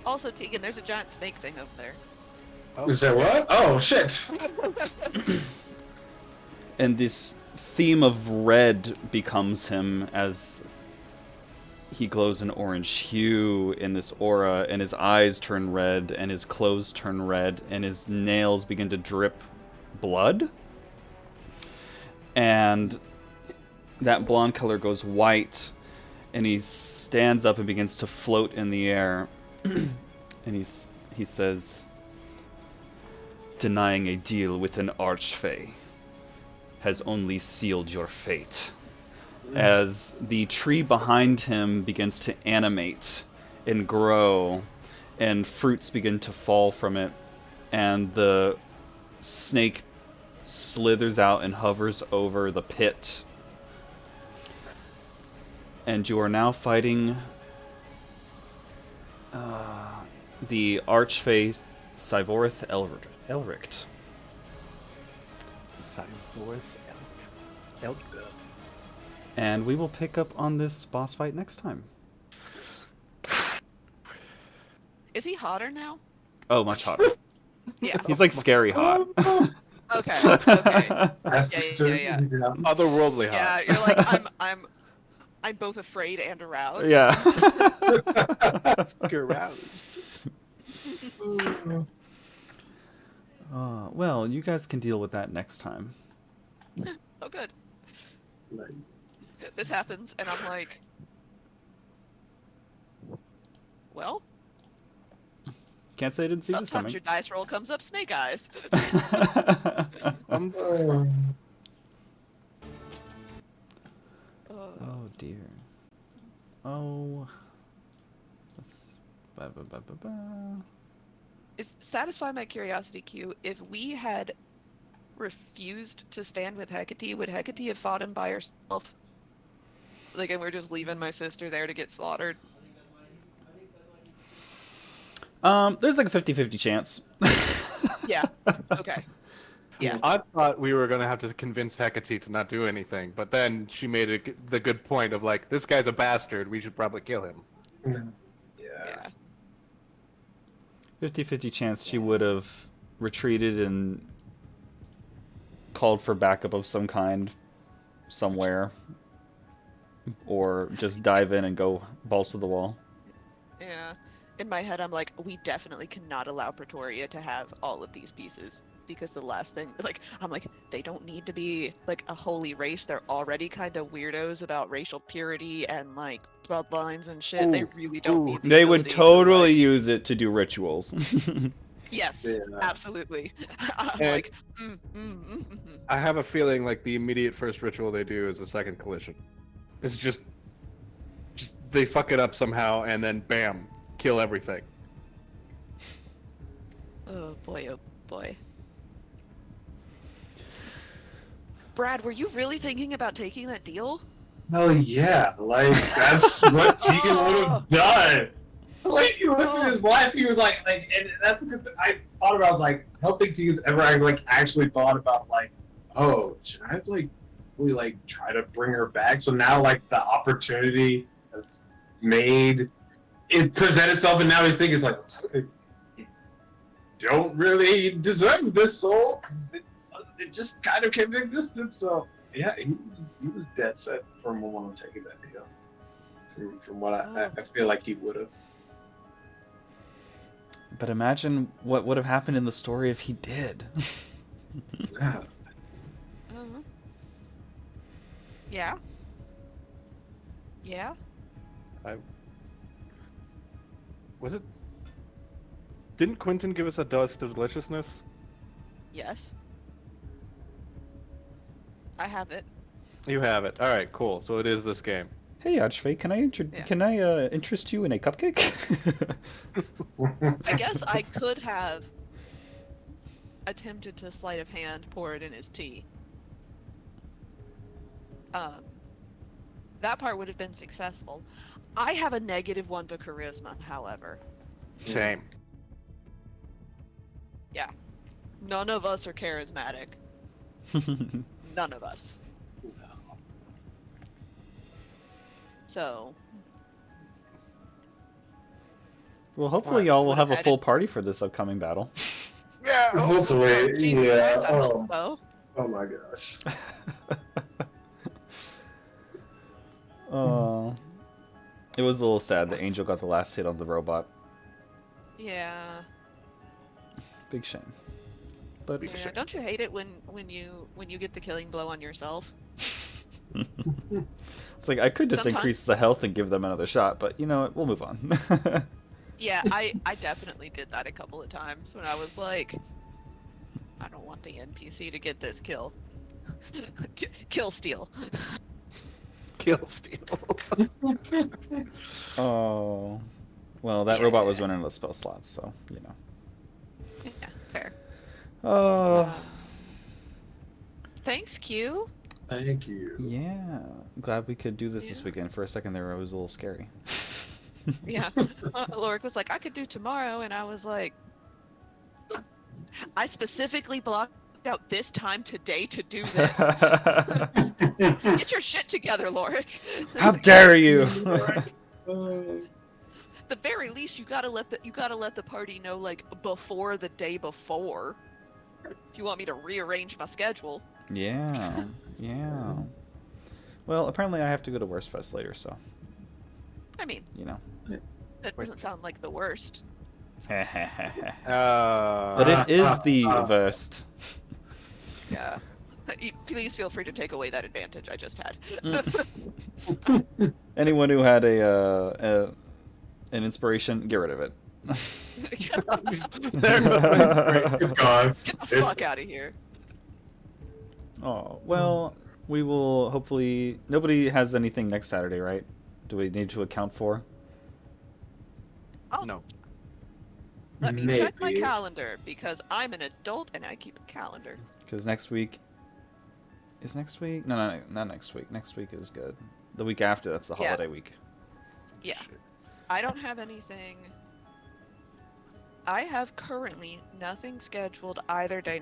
Also, Tegan, there's a giant snake thing over there. Oh. Is there what? Oh, shit. And this theme of red becomes him as he glows an orange hue in this aura, and his eyes turn red, and his clothes turn red, and his nails begin to drip blood. And that blonde color goes white, and he stands up and begins to float in the air. And he says, "Denying a deal with an archfey has only sealed your fate." As the tree behind him begins to animate and grow, and fruits begin to fall from it, and the snake slithers out and hovers over the pit. And you are now fighting the Archfey Cyvorth Elrict. Cyvorth Elric. And we will pick up on this boss fight next time. Is he hotter now? Oh, much hotter. Yeah. He's like scary hot. Okay. Okay. That's Yeah. Otherworldly hot. Yeah, you're like I'm both afraid and aroused. Yeah. Aroused. Well, you guys can deal with that next time. Oh, good. This happens, and I'm like, well, Can't say I didn't see this sometimes coming. your dice roll comes up snake eyes. Oh dear. Oh. Let's. Satisfy my curiosity, Q. If we had refused to stand with Hecate, would Hecate have fought him by herself? Like, and we're just leaving my sister there to get slaughtered? There's like a 50-50 chance. Yeah. Okay. Yeah. I thought we were gonna have to convince Hecate to not do anything, but then she made the good point of like, this guy's a bastard. We should probably kill him. Yeah. 50-50 chance she would have retreated and called for backup of some kind somewhere, or just dive in and go balls to the wall. Yeah. In my head, I'm like, we definitely cannot allow Pretoria to have all of these pieces. Because the last thing, like, I'm like, they don't need to be, like, a holy race. They're already kind of weirdos about racial purity and, like, bloodlines and shit. They really don't need the They would ability totally to, like... use it to do rituals. Yes, absolutely. I'm And like, I have a feeling like the immediate first ritual they do is a second collision. It's just they fuck it up somehow and then bam, kill everything. Oh boy. Brad, were you really thinking about taking that deal? Hell yeah! Like that's what Tegan would have done. Like he looked at his life, he was like, and that's a good thing. I thought about. I was like, I don't think Tegan's ever like actually thought about like, oh, should I like really like try to bring her back? So now like the opportunity has made it present itself, and now he's thinking it's like, you don't really deserve this soul because it just kind of came to existence. So yeah, he was dead set from when taking that deal. From what I feel like he would have. But imagine what would have happened in the story if he did. Yeah. Yeah. Yeah. Was it? Didn't Quentin give us a dust of deliciousness? Yes. I have it. You have it. All right, cool. So it is this game. Hey, Archfey, can I interest you in a cupcake? I guess I could have attempted to sleight of hand pour it in his tea. That part would have been successful. I have a -1 to charisma, however. Shame. Yeah. None of us are charismatic. None of us. So. Well, hopefully y'all will have a full party for this upcoming battle. Yeah. Hopefully, Jesus yeah. Christ, I hope so. Oh my gosh. Oh, it was a little sad that Angel got the last hit on the robot. Yeah. Big shame. But Yeah, don't you hate it when you get the killing blow on yourself? it's like I could just Sometimes. increase the health and give them another shot, but you know what? We'll move on. Yeah, I definitely did that a couple of times when I was like, I don't want the NPC to get this kill. Kill steal. Kill steal. Oh, well, that robot was running out of spell slots, so you know. Yeah, fair. Oh, Thanks, Q. Thank you. yeah. Glad we could do this weekend. For a second there, it was a little scary. Yeah. Lorik was like, I could do tomorrow, and I was like, I specifically blocked out this time today to do this. Get your shit together, Lorik. How dare you! The very least, you gotta let the party know like before the day before. If you want me to rearrange my schedule. Yeah, yeah. Well, apparently I have to go to Wurstfest later, so I mean, you know. that doesn't sound like the worst. But it is the worst. Yeah. Please feel free to take away that advantage I just had. Anyone who had an inspiration, get rid of it. It's gone. Get the fuck out of here. Oh, well, we will hopefully... Nobody has anything next Saturday, right? Do we need to account for? Oh, No. let me check my calendar, because I'm an adult and I keep a calendar. Because next week is next week. No, not next week. Next week is good. The week after, that's the Yeah. holiday week. Yeah. Shit. I don't have anything. I have currently nothing scheduled either day